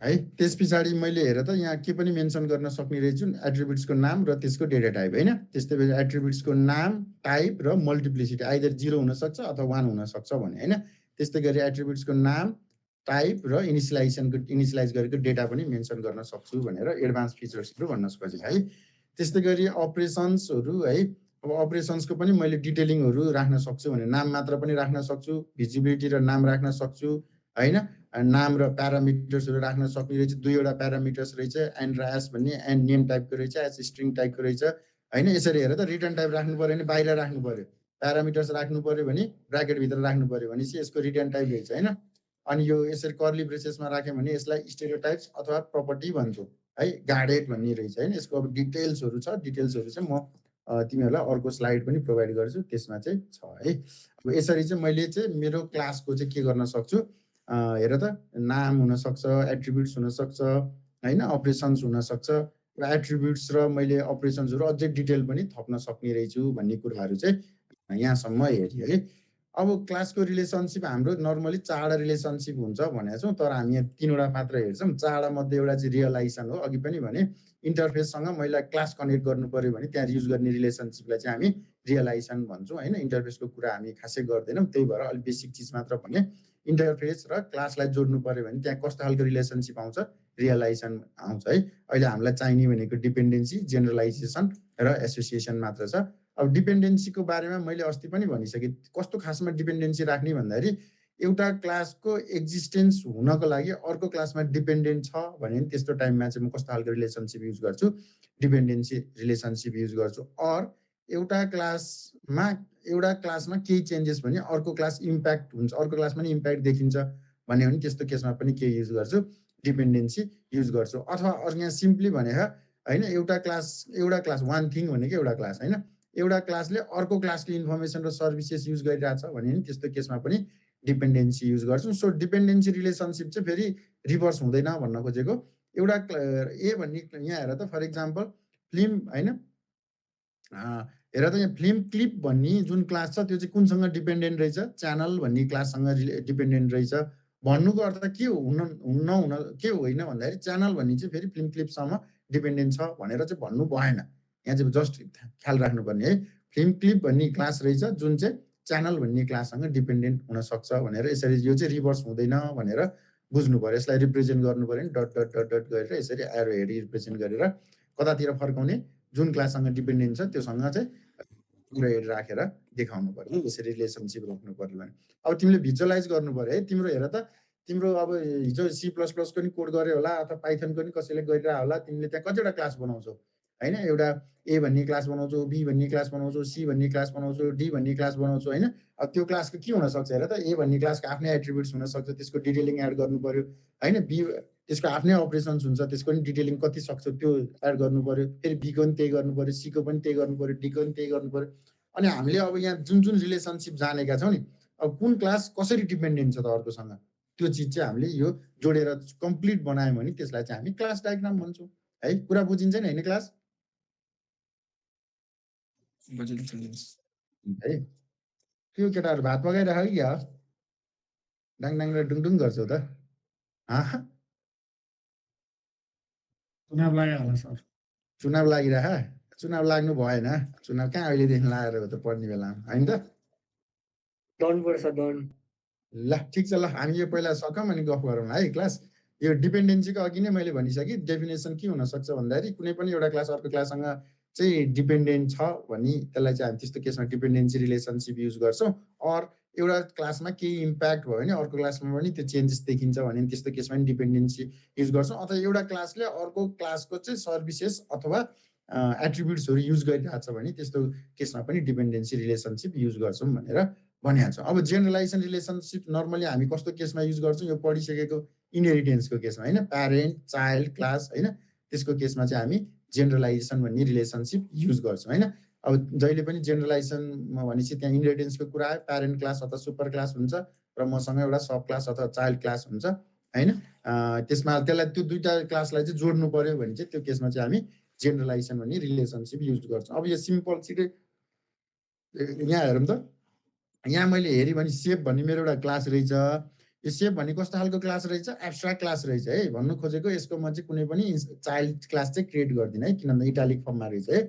है। त्यस पछाडि मैले हेर त यहाँ के पनि मेन्सन गर्न सक्ने रहेछु, एट्रिब्युट्सको नाम र त्यसको डेटा टाइप हैन। त्यस्तै गरी एट्रिब्युट्सको नाम, टाइप र मल्टिप्लिसिटी आइदर 0 हुन सक्छ अथवा 1 हुन सक्छ भने हैन। त्यस्तै गरी एट्रिब्युट्सको नाम, टाइप र इनिसियलाइज गरेको डेटा पनि मेन्सन गर्न सक्छु भनेर एडभान्स फिचर्सहरु भन्न खोजेँ है। त्यस्तै गरी अपरेसन्सहरु है, अब अपरेसन्सको पनि मैले डिटेलिङहरु राख्न सक्छु भने नाम मात्र पनि राख्न सक्छु, भिजिबिलिटी र नाम राख्न सक्छु हैन। नाम र प्यारामिटर्सहरु राख्न सक्ने रहेछ, दुईवटा प्यारामिटर्स रहेछ, एन्ड र एस भन्ने एन्ड नेम टाइपको रहेछ, एस स्ट्रिङ टाइपको रहेछ हैन। यसरी हेर त रिटर्न टाइप राख्नु पर्यो भने बाहिर राख्नु पर्यो, प्यारामिटर्स राख्नु पर्यो भने ब्र्याकेट भित्र राख्नु पर्यो भने चाहिँ यसको रिटर्न टाइप रहेछ हैन। अनि यो यसरी कर्ली ब्रेसेसमा राख्यो भने यसलाई स्टेरियोटाइप्स अथवा प्रपर्टी भन्छौँ है, गार्डेड भन्ने रहेछ हैन। यसको अब डिटेल्सहरु छ, डिटेल्सहरु चाहिँ म तिमीहरुलाई अर्को स्लाइड पनि प्रोभाइड गर्छु, त्यसमा चाहिँ छ है। अब यसरी चाहिँ मैले चाहिँ मेरो क्लासको चाहिँ के गर्न सक्छु, हेर त नाम हुन सक्छ, एट्रिब्युट्स हुन सक्छ हैन, अपरेसन्स हुन सक्छ र एट्रिब्युट्स र मैले अपरेसन्सहरु अझै डिटेल पनि थप्न सक्ने रहेछु भन्ने कुराहरु चाहिँ यहाँसम्म हेरियो है। अब क्लासको रिलेसनशिप हाम्रो नर्मली 4 रिलेसनशिप हुन्छ भनेको छौँ, तर हामी यहाँ 3वटा मात्र हेर्छौँ। 4 मध्ये एउटा चाहिँ रियलाइजेसन हो। अघि पनि भने इन्टरफेससँग मैले क्लास कनेक्ट गर्नु पर्यो भने त्यहाँ युज गर्ने रिलेसनशिपलाई चाहिँ हामी रियलाइजेसन भन्छौँ हैन। इन्टरफेसको कुरा हामी खासै गर्दैनौँ, त्यही भएर अलि बेसिक चीज मात्र भने इन्टरफेस र क्लासलाई जोड्नु पर्यो भने त्यहाँ कस्तो खालको रिलेसनशिप आउँछ, रियलाइजेसन आउँछ है। अहिले हामीलाई चाहिने भनेको डिपेन्डेन्सी, जेनरलाइजेसन र एसोसिएसन मात्र छ। अब डिपेन्डेन्सीको बारेमा मैले अस्ति पनि भनिसकेँ। कस्तो खासमा डिपेन्डेन्सी राख्ने भन्दाखेरि एउटा क्लासको एक्जिस्टेन्स हुनको लागि अर्को क्लासमा डिपेन्डेन्ट छ भने त्यस्तो टाइममा चाहिँ म कस्तो खालको रिलेसनशिप युज गर्छु, डिपेन्डेन्सी रिलेसनशिप युज गर्छु। अर एउटा क्लासमा केही चेन्जेस भने अर्को क्लास इम्प्याक्ट हुन्छ, अर्को क्लासमा नि इम्प्याक्ट देखिन्छ भन्यो भने त्यस्तो केसमा पनि के युज गर्छु, डिपेन्डेन्सी युज गर्छु। अथवा अरु यहाँ सिम्पली भनेको हैन, एउटा क्लास वान थिङ भनेको एउटा क्लास हैन, एउटा क्लासले अर्को क्लासको इन्फर्मेसन र सर्भिसेस युज गरिरहेछ भने त्यस्तो केसमा पनि डिपेन्डेन्सी युज गर्छौँ। सो डिपेन्डेन्सी रिलेसनशिप चाहिँ फेरि रिभर्स हुँदैन भन्न खोजेको। एउटा ए भन्ने यहाँ हेर त, फर एक्जाम्पल फिल्म हैन, हेर त यहाँ फिल्म क्लिप भन्ने जुन क्लास छ त्यो चाहिँ कुनसँग डिपेन्डेन्ट रहेछ, च्यानल भन्ने क्लाससँग डिपेन्डेन्ट रहेछ। भन्नुको अर्थ के हो, हुन के होइन भन्दाखेरि च्यानल भन्ने चाहिँ फेरि फिल्म क्लिपसँग डिपेन्डेन्ट छ भनेर चाहिँ भन्नु भएन। यहाँ चाहिँ जस्ट ख्याल राख्नुपर्ने है। फिल्म क्लिप भन्ने क्लास रहेछ जुन चाहिँ च्यानल भन्ने क्लाससँग डिपेन्डेन्ट हुन सक्छ भनेर, यसरी यो चाहिँ रिभर्स हुँदैन भनेर बुझ्नु पर्यो। यसलाई रिप्रेजेन्ट गर्नु पर्यो नि डट डट डट डट गरेर यसरी एरो हेरी रिप्रेजेन्ट गरेर कतातिर फर्काउने, जुन क्लाससँग डिपेन्डेन्ट छ त्योसँग चाहिँ ग्रेड राखेर देखाउनु पर्यो। यसरी रिलेसनशिप राख्नु पर्यो भने अब तिमीले भिजुअलाइज गर्नु पर्यो है। तिम्रो हेर त, तिम्रो अब हिजो C++ को नि कोड गरे होला अथवा पाइथन को नि कसैले गरिरह होला, तिमीले त्यहाँ कतिवटा क्लास बनाउँछौ हैन। एउटा A भन्ने क्लास बनाउँछौ, B भन्ने क्लास बनाउँछौ, C भन्ने क्लास बनाउँछौ, D भन्ने क्लास बनाउँछौ हैन। अब त्यो क्लासको के हुन सक्छ हेर त, A भन्ने क्लासको आफ्नै एट्रिब्युट्स हुन सक्छ, त्यसको डिटेलिङ एड गर्नु पर्यो हैन। B त्यसको आफ्नै अपरेसन्स हुन्छ, त्यसको नि डिटेलिङ कति सक्छ त्यो एड गर्नु पर्यो। फेरि B को नि त्यही गर्नु पर्यो, C को पनि त्यही गर्नु पर्यो, D को पनि त्यही गर्नु पर्यो। अनि हामीले अब यहाँ जुन रिलेसनशिप जानेका छौँ नि, अब कुन क्लास कसरी डिपेन्डेन्ट छ त अर्कोसँग त्यो चिज चाहिँ हामीले यो जोडेर कम्प्लिट बनायौँ भने त्यसलाई चाहिँ हामी क्लास डायग्राम भन्छौँ है। कुरा बुझिन्छ नि हैन क्लास? है त्यो केटाहरू भात पकाइराख कि डाङ डाङ र डुङडुङ गर्छौ त चुनाव लाग्यो होला सर। चुनाव लागिरह चुनाव लाग्नु भएन चुनाव कहाँ अहिलेदेखि लागेर हो त पढ्ने बेलामा होइन त ल ठिक छ ल हामी यो पहिला सकौँ अनि गफ गरौँ है क्लास। यो डिपेन्डेन्सीको अघि नै मैले भनिसकेँ डेफिनेसन के हुनसक्छ भन्दाखेरि कुनै पनि एउटा क्लास अर्को क्लाससँग चाहिँ डिपेन्डेन्ट छ भने त्यसलाई चाहिँ हामी त्यस्तो केसमा डिपेन्डेन्सी रिलेसनसिप युज गर्छौँ। अर एउटा क्लासमा केही इम्प्याक्ट भयो भने अर्को क्लासमा पनि त्यो चेन्जेस देखिन्छ भने त्यस्तो केसमा पनि डिपेन्डेन्सी युज गर्छौँ। अथवा एउटा क्लासले अर्को क्लासको चाहिँ सर्भिसेस अथवा एट्रिब्युट्सहरू युज गरिरहेछ भने त्यस्तो केसमा पनि डिपेन्डेन्सी रिलेसनसिप युज गर्छौँ भनेर भनिएको छ। अब जेनरलाइजेसन रिलेसनसिप नर्मली हामी कस्तो केसमा युज गर्छौँ यो पढिसकेको इनहेरिटेन्सको केसमा होइन, प्यारेन्ट चाइल्ड क्लास होइन, त्यसको केसमा चाहिँ हामी जेनरलाइजेसन भन्ने रिलेसनसिप युज गर्छौँ होइन। अब जहिले पनि जेनरलाइजेसनमा भनेपछि त्यहाँ इनहेरिटेन्सको कुरा आयो, प्यारेन्ट क्लास अथवा सुपर क्लास हुन्छ र मसँग एउटा सब क्लास अथवा चाइल्ड क्लास हुन्छ होइन। त्यसमा त्यसलाई त्यो दुईटा क्लासलाई चाहिँ जोड्नु पर्यो भने चाहिँ त्यो केसमा चाहिँ हामी जेनरलाइजेसन भन्ने रिलेसनसिप युज गर्छौँ। अब यो सिम्पल छिटै यहाँ हेरौँ त, यहाँ मैले हेरेँ भने सेप भन्ने मेरो एउटा क्लास रहेछ। यो सेप भन्ने कस्तो खालको क्लास रहेछ, एब्स्ट्राक्ट क्लास रहेछ है। भन्नु खोजेको यसको म चाहिँ कुनै पनि चाइल्ड क्लास चाहिँ क्रिएट गर्दिनँ है, किनभने इटालिक फर्ममा रहेछ है।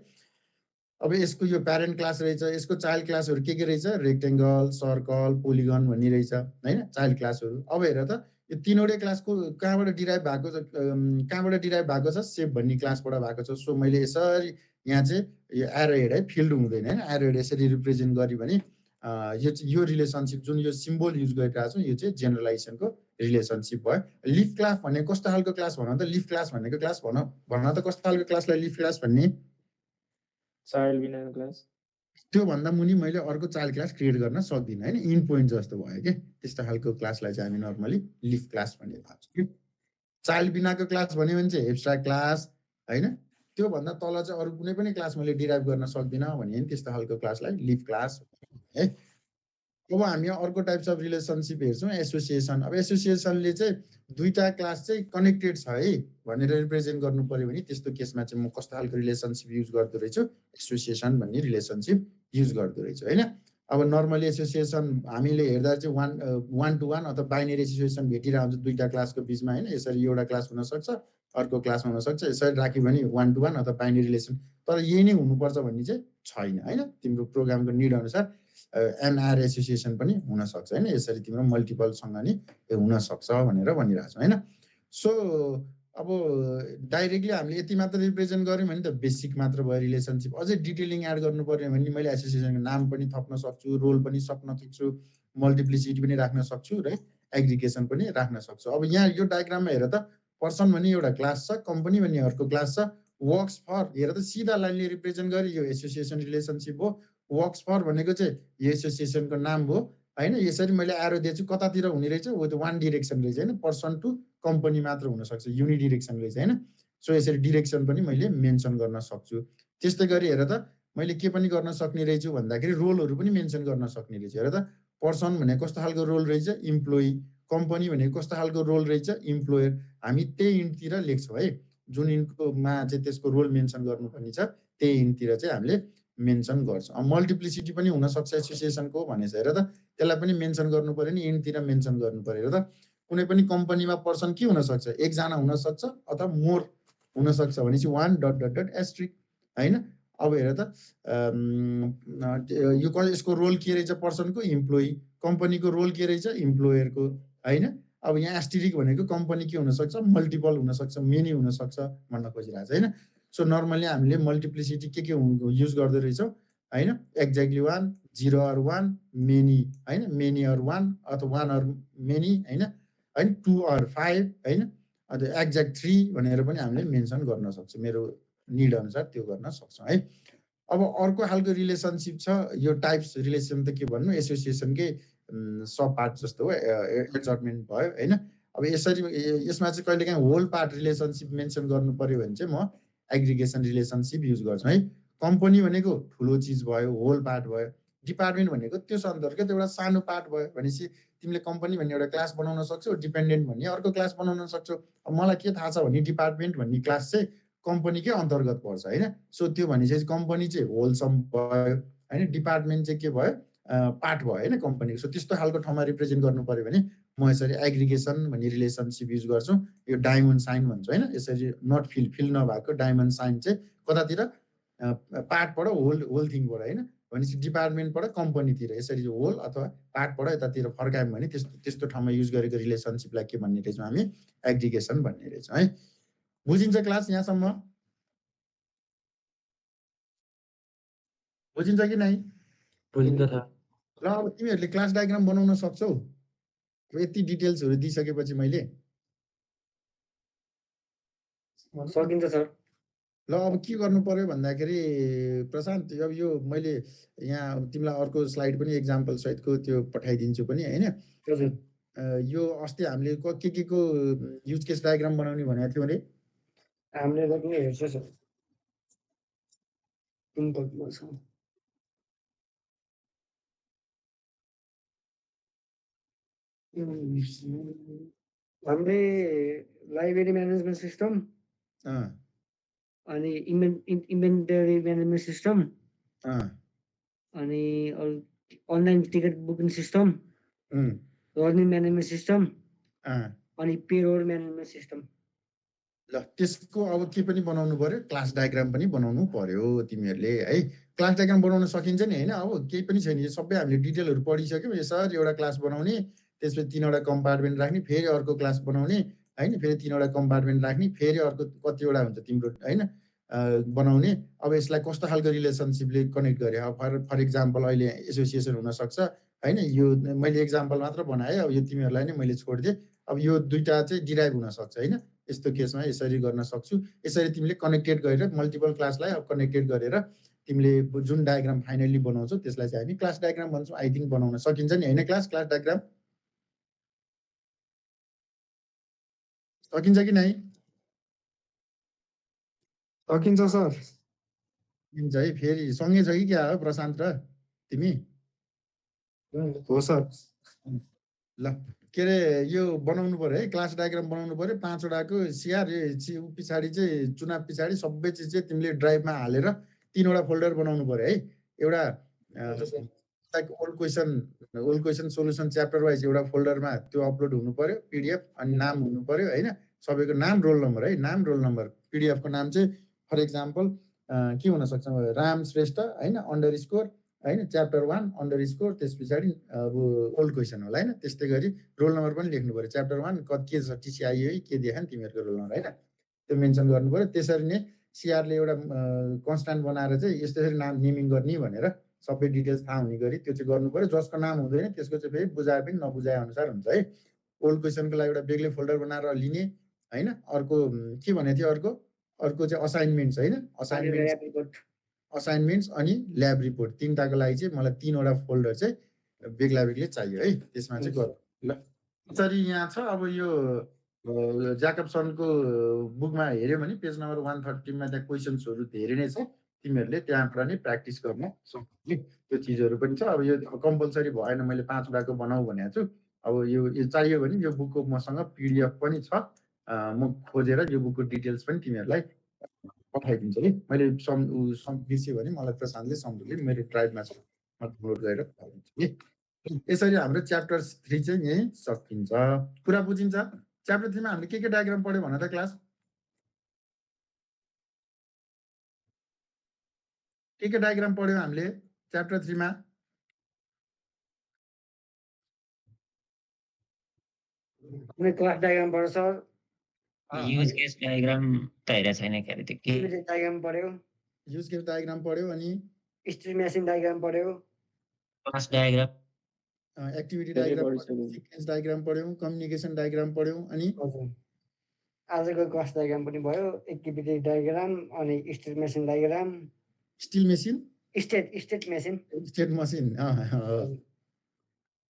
अब यसको यो प्यारेन्ट क्लास रहेछ, यसको चाइल्ड क्लासहरू के रहेछ, रेक्टेङ्गल, सर्कल, पोलिगन भन्ने रहेछ होइन चाइल्ड क्लासहरू। अब हेर त यो तीनवटै क्लासको कहाँबाट डिराइभ भएको छ, सेप भन्ने क्लासबाट भएको छ। सो मैले यसरी यहाँ चाहिँ यो एरो हेड है, फिल्ड हुँदैन होइन, एरो हेड यसरी रिप्रेजेन्ट गरेँ भने यो रिलेसनसिप जुन यो सिम्बल युज गरिरहेको छौँ यो चाहिँ जेनरलाइजेसनको रिलेसनसिप भयो। लिफ क्लास भन्ने कस्तो खालको क्लास भन त, लिफ क्लास भनेको क्लास भन त कस्तो खालको क्लासलाई लिफ क्लास भन्ने, चाइल्ड बिनाको क्लास। त्योभन्दा मुनि मैले अर्को चाइल्ड क्लास क्रिएट गर्न सक्दिनँ होइन, इन पोइन्ट जस्तो भयो कि त्यस्तो खालको क्लासलाई चाहिँ हामी नर्मली लिफ क्लास भन्ने भान्छौँ। चाइल्ड बिनाको क्लास भन्यो भने चाहिँ एब्स्ट्राक्ट क्लास होइन, त्योभन्दा तल चाहिँ अरू कुनै पनि क्लास मैले डिराइभ गर्न सक्दिनँ भने त्यस्तो खालको क्लासलाई लिफ क्लास है। अब हामी अर्को टाइप्स अफ रिलेसनसिप हेर्छौँ, एसोसिएसन। अब एसोसिएसनले चाहिँ दुईटा क्लास चाहिँ कनेक्टेड छ है भनेर रिप्रेजेन्ट गर्नु पर्यो भने त्यस्तो केसमा चाहिँ म कस्तो खालको रिलेसनसिप युज गर्दो रहेछु, एसोसिएसन भन्ने रिलेसनसिप युज गर्दो रहेछु होइन। अब नर्मली एसोसिएसन हामीले हेर्दा चाहिँ वान टु वान अथवा बाइनेरी एसोसिएसन भेटिरहेको हुन्छ दुईटा क्लासको बिचमा होइन। यसरी एउटा क्लास हुनसक्छ अर्को क्लासमा हुनसक्छ, यसरी राख्यो भने वान टु वान अथवा बाइनेरी रिलेसन। तर यही नै हुनुपर्छ भन्ने चाहिँ छैन होइन, तिम्रो प्रोग्रामको निड अनुसार एनआर एसोसिएसन पनि हुनसक्छ होइन, यसरी तिम्रो मल्टिपलसँग नि हुनसक्छ भनेर भनिरहेको छ होइन। सो अब डाइरेक्टली हामीले यति मात्र रिप्रेजेन्ट गऱ्यौँ भने त बेसिक मात्र भयो रिलेसनसिप। अझै डिटेलिङ एड गर्नु पर्यो भने मैले एसोसिएसनको नाम पनि थप्न सक्छु, रोल पनि सक्न सक्छु, मल्टिप्लिसिटी पनि राख्न सक्छु र एग्रिगेसन पनि राख्न सक्छु। अब यहाँ यो डायग्राममा हेर त, पर्सन भन्ने एउटा क्लास छ, कम्पनी भन्ने अर्को क्लास छ, वर्क्स फर हेर त सिधा लाइनले रिप्रेजेन्ट गरे यो एसोसिएसन रिलेसनसिप हो। वर्क्स फर भनेको चाहिँ यो एसोसिएसनको नाम हो होइन। यसरी मैले एरो दिएछु कतातिर हुने रहेछ, वो त वान डिरेक्सन रहेछ होइन, पर्सन टु कम्पनी मात्र हुनसक्छ, युनि डिरेक्सन रहेछ होइन। सो यसरी डिरेक्सन पनि मैले मेन्सन गर्न सक्छु। त्यस्तै गरी हेर त मैले के पनि गर्न सक्ने रहेछु भन्दाखेरि रोलहरू पनि मेन्सन गर्न सक्ने रहेछु। हेर त पर्सन भनेको कस्तो खालको रोल रहेछ, इम्प्लोइ, कम्पनी भनेको कस्तो खालको रोल रहेछ, इम्प्लोयर। हामी त्यही इन्टतिर लेख्छौँ है, जुन इन्टमा चाहिँ त्यसको रोल मेन्सन गर्नुपर्ने छ त्यही इन्टतिर चाहिँ हामीले मेन्सन गर्छौँ। अब मल्टिप्लिसिटी पनि हुनसक्छ एसोसिएसनको भनेछ, हेर त त्यसलाई पनि मेन्सन गर्नु पऱ्यो नि, इन्टतिर मेन्सन गर्नु पऱ्यो। हेर त कुनै पनि कम्पनीमा पर्सन के हुनसक्छ, एकजना हुनसक्छ अथवा मोर हुनसक्छ भनेपछि one dot dot dot asterisk होइन। अब हेर त यो यसको रोल के रहेछ, पर्सनको इम्प्लोइ, कम्पनीको रोल के रहेछ, इम्प्लोयरको होइन। अब यहाँ एस्टिरिक भनेको कम्पनी के हुनसक्छ, मल्टिपल हुनसक्छ, मेनी हुनसक्छ भन्न खोजिरहेको छ होइन। सो नर्मली हामीले मल्टिप्लिसिटी के युज गर्दो रहेछौँ होइन, exactly one, zero or one, many होइन, मेनी अर वान अथवा वान अर मेनी होइन, टू अर फाइभ होइन, अथवा एक्ज्याक्ट थ्री भनेर पनि हामीले मेन्सन गर्न सक्छौँ, मेरो निड अनुसार त्यो गर्न सक्छौँ है। अब अर्को खालको रिलेसनसिप छ, यो टाइप्स रिलेसन त के भन्नु, एसोसिएसनकै सब पार्ट जस्तो हो, एडजस्टमेन्ट भयो होइन। अब यसरी यसमा चाहिँ कहिलेकाहीँ होल पार्ट रिलेसनसिप मेन्सन गर्नु पर्यो भने चाहिँ म एग्रिगेसन रिलेसनसिप युज गर्छु है। कम्पनी भनेको ठुलो चिज भयो, होल पार्ट भयो, डिपार्टमेन्ट भनेको त्यो अन्तर्गत एउटा सानो पार्ट भयो भनेपछि तिमीले कम्पनी भन्ने एउटा क्लास बनाउन सक्छौ, डिपेन्डेन्ट भन्ने अर्को क्लास बनाउन सक्छौ। मलाई के थाहा छ भने डिपार्टमेन्ट भन्ने क्लास चाहिँ कम्पनीकै अन्तर्गत पर्छ होइन। सो त्यो भनेपछि कम्पनी चाहिँ होलसम भयो होइन, डिपार्टमेन्ट चाहिँ के भयो पार्ट भयो होइन कम्पनीको। सो त्यस्तो खालको ठाउँमा रिप्रेजेन्ट गर्नु पर्यो भने म यसरी एग्रिगेसन भन्ने रिलेसनसिप युज गर्छु। यो डायमन्ड साइन भन्छ होइन, यसरी नट फिल नभएको डायमन्ड साइन चाहिँ कतातिर पार्टबाट होल थिङबाट होइन, भनेपछि डिपार्टमेन्टबाट कम्पनीतिर यसरी होल अथवा पार्टबाट यतातिर फर्कायौँ भने त्यस्तो ठाउँमा युज गरेको रिलेसनसिपलाई के भन्ने रहेछौँ हामी एग्रिगेसन भन्ने रहेछौँ है। बुझिन्छ क्लास यहाँसम्म? बुझिन्छ कि नै? बुझिन्छ सर। ल अब तिमीहरूले क्लास डायग्राम बनाउन सक्छौ यति डिटेल्सहरू दिइसकेपछि मैले? सकिन्छ सर। ल अब के गर्नु पर्यो भन्दाखेरि प्रशान्त, अब यो मैले यहाँ तिमीलाई अर्को स्लाइड पनि एक्जाम्पल सहितको त्यो पठाइदिन्छु पनि होइन। यो अस्ति हामीले के को युज केस डायग्राम बनाउने भनेको थियौँ अरे? हामीले पनि हेर्छ सर। हामीले लाइब्रेरी म्यानेजमेन्ट सिस्टम अनि इन्भेन्टरी म्यानेजमेन्ट सिस्टम अनि online ticket booking system, learning management system अनि पेरोल म्यानेजमेन्ट सिस्टम। ल त्यसको अब के पनि बनाउनु पर्यो, क्लास डायग्राम पनि बनाउनु पर्यो तिमीहरूले है। क्लास डायग्राम बनाउन सकिन्छ नि होइन, अब केही पनि छैन, यो सबै हामीले डिटेलहरू पढिसक्यौँ। यसरी एउटा क्लास बनाउने, त्यसपछि 3वटा कम्पार्टमेन्ट राख्ने, फेरि अर्को क्लास बनाउने होइन, फेरि 3वटा कम्पार्टमेन्ट राख्ने, फेरि अर्को कतिवटा हुन्छ तिम्रो होइन बनाउने। अब यसलाई कस्तो खालको रिलेसनसिपले कनेक्ट गरे, अब फर इक्जाम्पल अहिले एसोसिएसन हुनसक्छ होइन। यो मैले एक्जाम्पल मात्र बनाएँ, अब यो तिमीहरूलाई नै मैले छोडिदिएँ। अब यो दुईवटा चाहिँ डिराइभ हुनसक्छ होइन, यस्तो केसमा यसरी गर्न सक्छु। यसरी तिमीले कनेक्टेड गरेर मल्टिपल क्लासलाई अब कनेक्टेड गरेर तिमीले जुन डायग्राम फाइनली बनाउँछौ त्यसलाई चाहिँ हामी क्लास डायग्राम भन्छौँ। आई थिङ्क बनाउन सकिन्छ नि होइन क्लास डायग्राम? सकिन्छ कि नै? सकिन्छ सर। सकिन्छ है। फेरि सँगै छ कि क्या हो प्रशान्त र तिमी? हो सर। ल के अरे यो बनाउनु पर्यो है, क्लास डायग्राम बनाउनु पर्यो। 5वटाको सिआर पछाडि चाहिँ चुनाव पछाडि सबै चिज चाहिँ तिमीले ड्राइभमा हालेर 3वटा फोल्डर बनाउनु पर्यो है। एउटा like old question solution chapter wise एउटा फोल्डरमा त्यो अपलोड हुनु पर्यो पिडिएफ, अनि नाम हुनु पर्यो होइन, सबैको नाम रोल नम्बर है, नाम रोल नम्बर। पिडिएफको नाम चाहिँ फर इक्जाम्पल के हुनसक्छ, राम श्रेष्ठ होइन _ होइन च्याप्टर 1 _ त्यस पछाडि अब ओल्ड क्वेसन होला होइन। त्यस्तै गरी रोल नम्बर पनि लेख्नु पर्यो। च्याप्टर 1 के छ, टिसिआइयो के देखा नि तिमीहरूको रोल नम्बर होइन, त्यो मेन्सन गर्नु पर्यो। त्यसरी नै सिआरले एउटा कन्स्ट्यान्ट बनाएर चाहिँ यसरी नाम नेमिङ गर्ने भनेर सबै डिटेल्स थाहा हुने गरी त्यो चाहिँ गर्नु पर्यो। जसको नाम हुँदैन त्यसको चाहिँ फेरि बुझाए पनि नबुझाए अनुसार हुन्छ है। ओल्ड क्वेसनको लागि एउटा बेग्लै फोल्डर बनाएर लिने होइन। अर्को के भनेको थियो, अर्को चाहिँ असाइनमेन्ट्स होइन, असाइनमेन्ट्स अनि ल्याब रिपोर्ट, 3टाको लागि चाहिँ मलाई 3वटा फोल्डर चाहिँ बेग्ला बेग्लै चाहियो है। त्यसमा चाहिँ गर्नु ल। यसरी यहाँ छ। अब यो ज्याकबसनको बुकमा हेऱ्यो भने पेज नम्बर 130मा त्यहाँ क्वेसन्सहरू धेरै नै छ, तिमीहरूले त्यहाँबाट नै प्र्याक्टिस गर्न सक्ने त्यो चिजहरू पनि छ। अब यो कम्पलसरी भएन, मैले 5वटाको बनाऊ भनेको छु। अब यो चाहियो भने यो बुकको मसँग पिडिएफ पनि छ, म खोजेर यो बुकको डिटेल्स पनि तिमीहरूलाई पठाइदिन्छु है। मैले बिर्स्यो भने मलाई प्रशान्तले सम्झुले मेरो ड्राइभमा छ, म डाउनलोड गरेर पठाइदिन्छु कि। यसरी हाम्रो च्याप्टर 3 चाहिँ यहीँ सकिन्छ। कुरा बुझिन्छ? च्याप्टर 3मा हामीले के डायग्राम पढ्यो भन त क्लास? के डायग्राम पढ्यौँ हामीले च्याप्टर 3मा? क्लास डायग्राम पढ्यो सर, युज केस डायग्राम त हेरेको छैन के अरे, त्यो के डायग्राम पढ्यो, युज केस डायग्राम पढ्यो, अनि एस्टिमेसन डायग्राम पढ्यो, class diagram, activity diagram, sequence diagram पढ्यौँ, कम्युनिकेसन डायग्राम पढ्यौँ, अनि आजको क्लास डायग्राम पनि भयो, एक्टिभिटी डायग्राम अनि estimation diagram, still machine, state machine.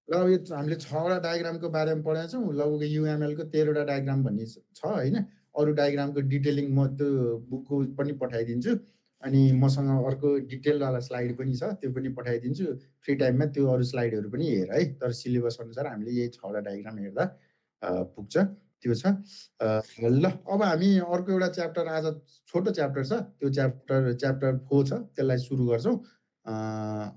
र यो हामीले 6वटा डायग्रामको बारेमा पढाएको छौँ। लगभग युएमएलको 13वटा डायग्राम भन्ने छ होइन। अरू डायग्रामको डिटेलिङ म त्यो बुकको पनि पठाइदिन्छु। अनि मसँग अर्को डिटेलवाला स्लाइड पनि छ, त्यो पनि पठाइदिन्छु। फ्री टाइममा त्यो अरू स्लाइडहरू पनि हेर है। तर सिलेबस अनुसार हामीले यही 6वटा डायग्राम हेर्दा पुग्छ। त्यो छ। ल अब हामी अर्को एउटा च्याप्टर, आज छोटो च्याप्टर छ, त्यो च्याप्टर 4 छ, त्यसलाई सुरु गर्छौँ।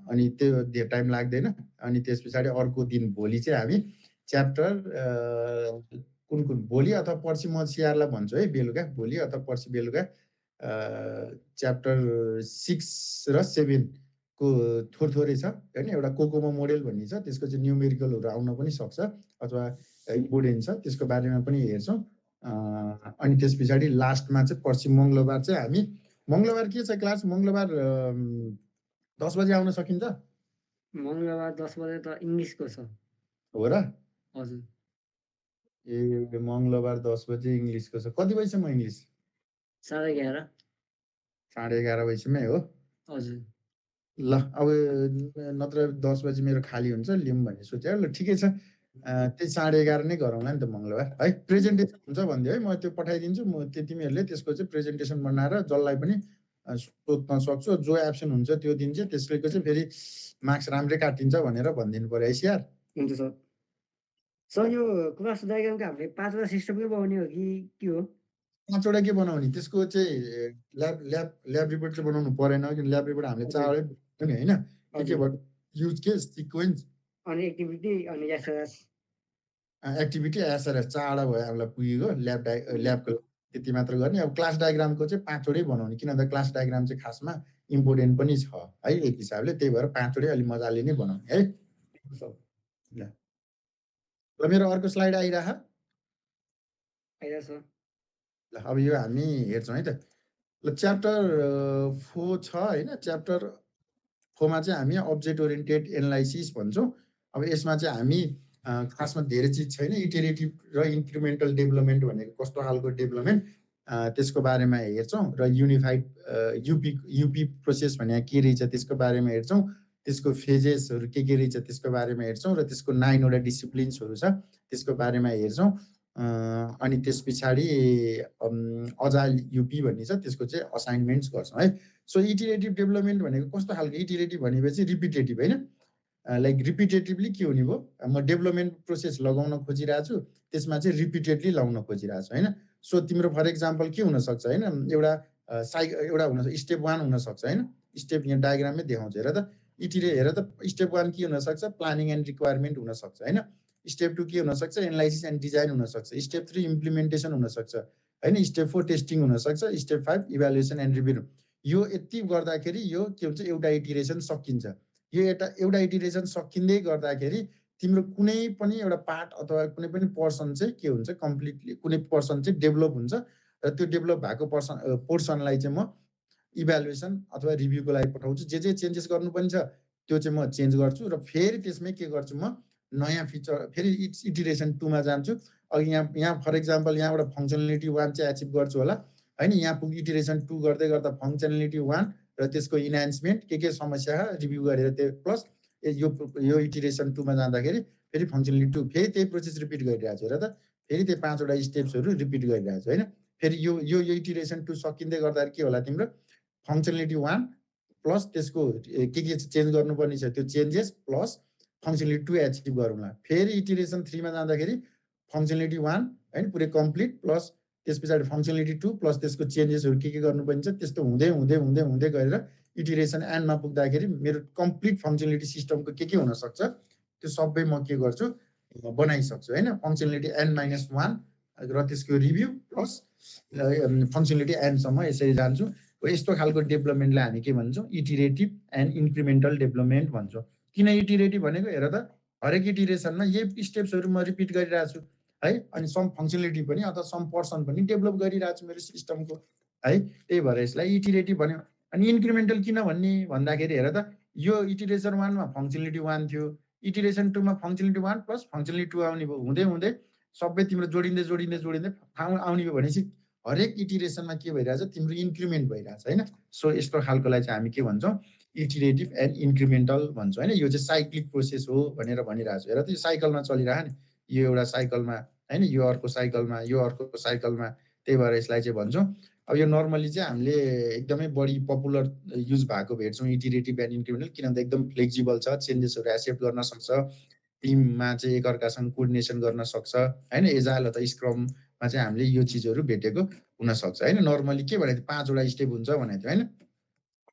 अनि त्यो धेर टाइम लाग्दैन। अनि त्यस पछाडि अर्को दिन भोलि चाहिँ हामी च्याप्टर कुन भोलि अथवा पर्सि म सिआरलाई भन्छु है, बेलुका भोलि अथवा पर्सि बेलुका च्याप्टर 6 र 7 को थोरै छ हैन। एउटा कोकोमो मोडेल भन्ने छ, त्यसको चाहिँ न्युमेरिकलहरू आउन पनि सक्छ अथवा इम्पोर्टेन्ट छ, त्यसको बारेमा पनि हेर्छौँ। अनि त्यस पछाडि लास्टमा चाहिँ पर्सि मङ्गलबार चाहिँ हामी, मङ्गलबार के छ क्लास, मङ्गलबार 10 बजे आउन सकिन्छ? मङ्गलबार 10 बजे त इङ्ग्लिसको छ। हो र? हजुर। ए मङ्गलबार 10 बजे इङ्ग्लिसको छ। कति बजीसम्म इङ्ग्लिस? 11:30। 11:30 बजीसम्मै हो? हजुर। ल अब नत्र 10 बजी मेरो खाली हुन्छ, लिउँ भन्ने सोचेँ। ल ठिकै छ, त्यही 11:30 नै गरौँला नि त मङ्गलबार है। प्रेजेन्टेसन हुन्छ भनिदियो है, म त्यो पठाइदिन्छु। म तिमीहरूले त्यसको चाहिँ प्रेजेन्टेसन बनाएर जसलाई पनि सोध्न सक्छु। जो एब्सेन्ट हुन्छ त्यो दिन चाहिँ त्यसको चाहिँ फेरि मार्क्स राम्रै काटिन्छ भनेर भनिदिनु पर्यो है सिआर। हुन्छ सर। सर यो क्लास डायग्रामको हामीले 5वटा सिस्टमकै बनाउने हो कि के हो? 5वटा के बनाउने, त्यसको चाहिँ ल्याब रिपोर्ट चाहिँ बनाउनु परेन, किन ल्याब रिपोर्ट हामीले 4वटै बनाउने हैन। के भयो, युज केस, सिक्वेन्स अनि एक्टिभिटी अनि एसआरएस। एक्टिभिटी एसआरएस 4वटा भयो हामीलाई पुगेको ल्याबको त्यति मात्र गर्ने। अब क्लास डायग्रामको चाहिँ 5वटै बनाउने, किन भन्दा क्लास डायग्राम चाहिँ खासमा इम्पोर्टेन्ट पनि छ है एक हिसाबले। त्यही भएर 5वटै अलि मजाले नै बनाउने है। ल मेरो अर्को स्लाइड आइराख। आइराछ। ल अब यो हामी हेर्छौँ है त। ल च्याप्टर 4 छ हैन। च्याप्टर 4 मा चाहिँ हामी अब्जेक्ट ओरिएन्टेड एनालाइसिस भन्छौँ। अब यसमा चाहिँ हामी खासमा धेरै चिज छैन। इटरेटिभ र इन्क्रिमेन्टल डेभलपमेन्ट भनेको कस्तो खालको डेभलपमेन्ट, त्यसको बारेमा हेर्छौँ। र युनिफाइड युपी प्रोसेस भने के रहेछ त्यसको बारेमा हेर्छौँ। त्यसको फेजेसहरू के रहेछ त्यसको बारेमा हेर्छौँ। र त्यसको 9वटा डिसिप्लिन्सहरू छ त्यसको बारेमा हेर्छौँ। अनि त्यस पछाडि अजाइल युपी भन्ने छ, त्यसको चाहिँ असाइनमेन्ट्स गर्छौँ है। सो इटरेटिभ डेभलपमेन्ट भनेको कस्तो खालको, इटरेटिभ भनेपछि रिपिटेटिभ हैन। लाइक रिपिटेटिभली के हुने भयो, म डेभलपमेन्ट प्रोसेस लगाउन खोजिरहेको छु, त्यसमा चाहिँ रिपिटेडली लगाउन खोजिरहेको छु हैन। सो तिम्रो फर एक्जाम्पल के हुनसक्छ हैन, एउटा हुन स्टेप 1 हुनसक्छ हैन। स्टेप यहाँ डायग्राममै देखाउँछ हेर त। हेर त स्टेप 1 के हुनसक्छ, प्लानिङ एन्ड रिक्वायरमेन्ट हुनसक्छ हैन। स्टेप 2 के हुनसक्छ, एनालाइसिस एन्ड डिजाइन हुनसक्छ। स्टेप 3 इम्प्लिमेन्टेसन हुनसक्छ हैन। स्टेप 4 टेस्टिङ हुनसक्छ। Step 5 evaluation and review. यो यति गर्दाखेरि यो के हुन्छ, एउटा इटिरेसन सकिन्छ। यो एउटा इटिरेसन सकिँदै गर्दाखेरि तिम्रो कुनै पनि एउटा पार्ट अथवा कुनै पनि पर्सन चाहिँ के हुन्छ, कम्प्लिटली कुनै पर्सन चाहिँ डेभलप हुन्छ। र त्यो डेभलप भएको पोर्सनलाई चाहिँ म इभ्यालुएसन अथवा रिभ्यूको लागि पठाउँछु। जे चेन्जेस गर्नुपर्ने छ त्यो चाहिँ म चेन्ज गर्छु। र फेरि त्यसमै के गर्छु, म नयाँ फिचर फेरि इटिरेसन 2 मा जान्छु। अघि यहाँ फर एक्जाम्पल यहाँबाट फङ्सनालिटी 1 चाहिँ एचिभ गर्छु होला हैन। यहाँ पुग इटिरेसन 2 गर्दै गर्दा फङ्सनालिटी 1 र त्यसको इन्हान्समेन्ट के समस्या रिभ्यू गरेर त्यो प्लस यो इटिरेसन 2 मा जाँदाखेरि फेरि फङ्सनालिटी 2 फेरि त्यही प्रोसेस रिपिट गरिरहेको छु हेर त। फेरि त्यो 5वटा स्टेप्सहरू रिपिट गरिरहेको छु हैन। फेरि यो इटिरेसन 2 सकिँदै गर्दाखेरि के होला, तिम्रो फङ्सनालिटी 1 प्लस त्यसको के चेन्ज गर्नुपर्ने छ त्यो चेन्जेस प्लस फङ्सनालिटी 2 एचिभ गरौँला। फेरि इटिरेसन 3 मा जाँदाखेरि फङ्सनालिटी 1 हैन पुरै कम्प्लिट प्लस त्यस पछाडि फङ्सनालिटी 2 प्लस त्यसको चेन्जेसहरू के गर्नुपर्ने छ त्यस्तो हुँदै हुँदै हुँदै हुँदै गएर इटिरेसन एन्डमा पुग्दाखेरि मेरो कम्प्लिट फङ्सनालिटी सिस्टमको के हुनसक्छ त्यो सबै म के गर्छु, बनाइसक्छु हैन। फङ्सनालिटी n-1 र त्यसको रिभ्यू प्लस फङ्सनालिटी एनसम्म यसरी जान्छु। यस्तो खालको डेभलपमेन्टलाई हामी के भन्छौँ, इटिरेटिभ एन्ड इन्क्रिमेन्टल डेभलपमेन्ट भन्छौँ। किन इटिरेटिभ भनेको हेर त, हरेक इटिरेसनमा यही स्टेप्सहरू म रिपिट गरिरहेको छु है। अनि सम फङ्सनालिटी पनि अथवा सम पर्सन पनि डेभलप गरिरहेको छु मेरो सिस्टमको है। त्यही भएर यसलाई इटिरेटिभ भन्यो। अनि इन्क्रिमेन्टल किन भन्दाखेरि हेर त, यो इटिरेसन 1 मा फङ्सनालिटी 1 थियो, इटिरेसन 2 मा फङ्सनालिटी 1 प्लस फङ्सनालिटी 2 आउने भयो। हुँदै हुँदै सबै तिम्रो जोडिँदै ठाउँ आउने भयो भनेपछि हरेक इटिरेसनमा के भइरहेछ, तिम्रो इन्क्रिमेन्ट भइरहेछ हैन। सो यस्तो खालकोलाई चाहिँ हामी के भन्छौँ, इटिरेटिभ एन्ड इन्क्रिमेन्टल भन्छौँ हैन। यो चाहिँ साइक्लिक प्रोसेस हो भनेर भनिरहेको छु हेर त। यो साइकलमा चलिरह नि, यो एउटा साइकलमा हैन, यो अर्को साइकलमा, यो अर्को साइकलमा त्यही भएर यसलाई चाहिँ भन्छौँ। अब यो नर्मली चाहिँ हामीले एकदमै बढी पपुलर युज भएको भेट्छौँ इटिरेटिभ एन्ड इन्क्रिमेन्टल, किनभने एकदम फ्लेक्सिबल छ, चेन्जेसहरू एक्सेप्ट गर्न सक्छ, टिममा चाहिँ एकअर्कासँग कोर्डिनेसन गर्न सक्छ होइन। एजाइल अथवा स्क्रममा चाहिँ हामीले यो चिजहरू भेटेको हुनसक्छ होइन। नर्मली के भनेको थियो 5 वटा स्टेप हुन्छ भनेको थियो होइन,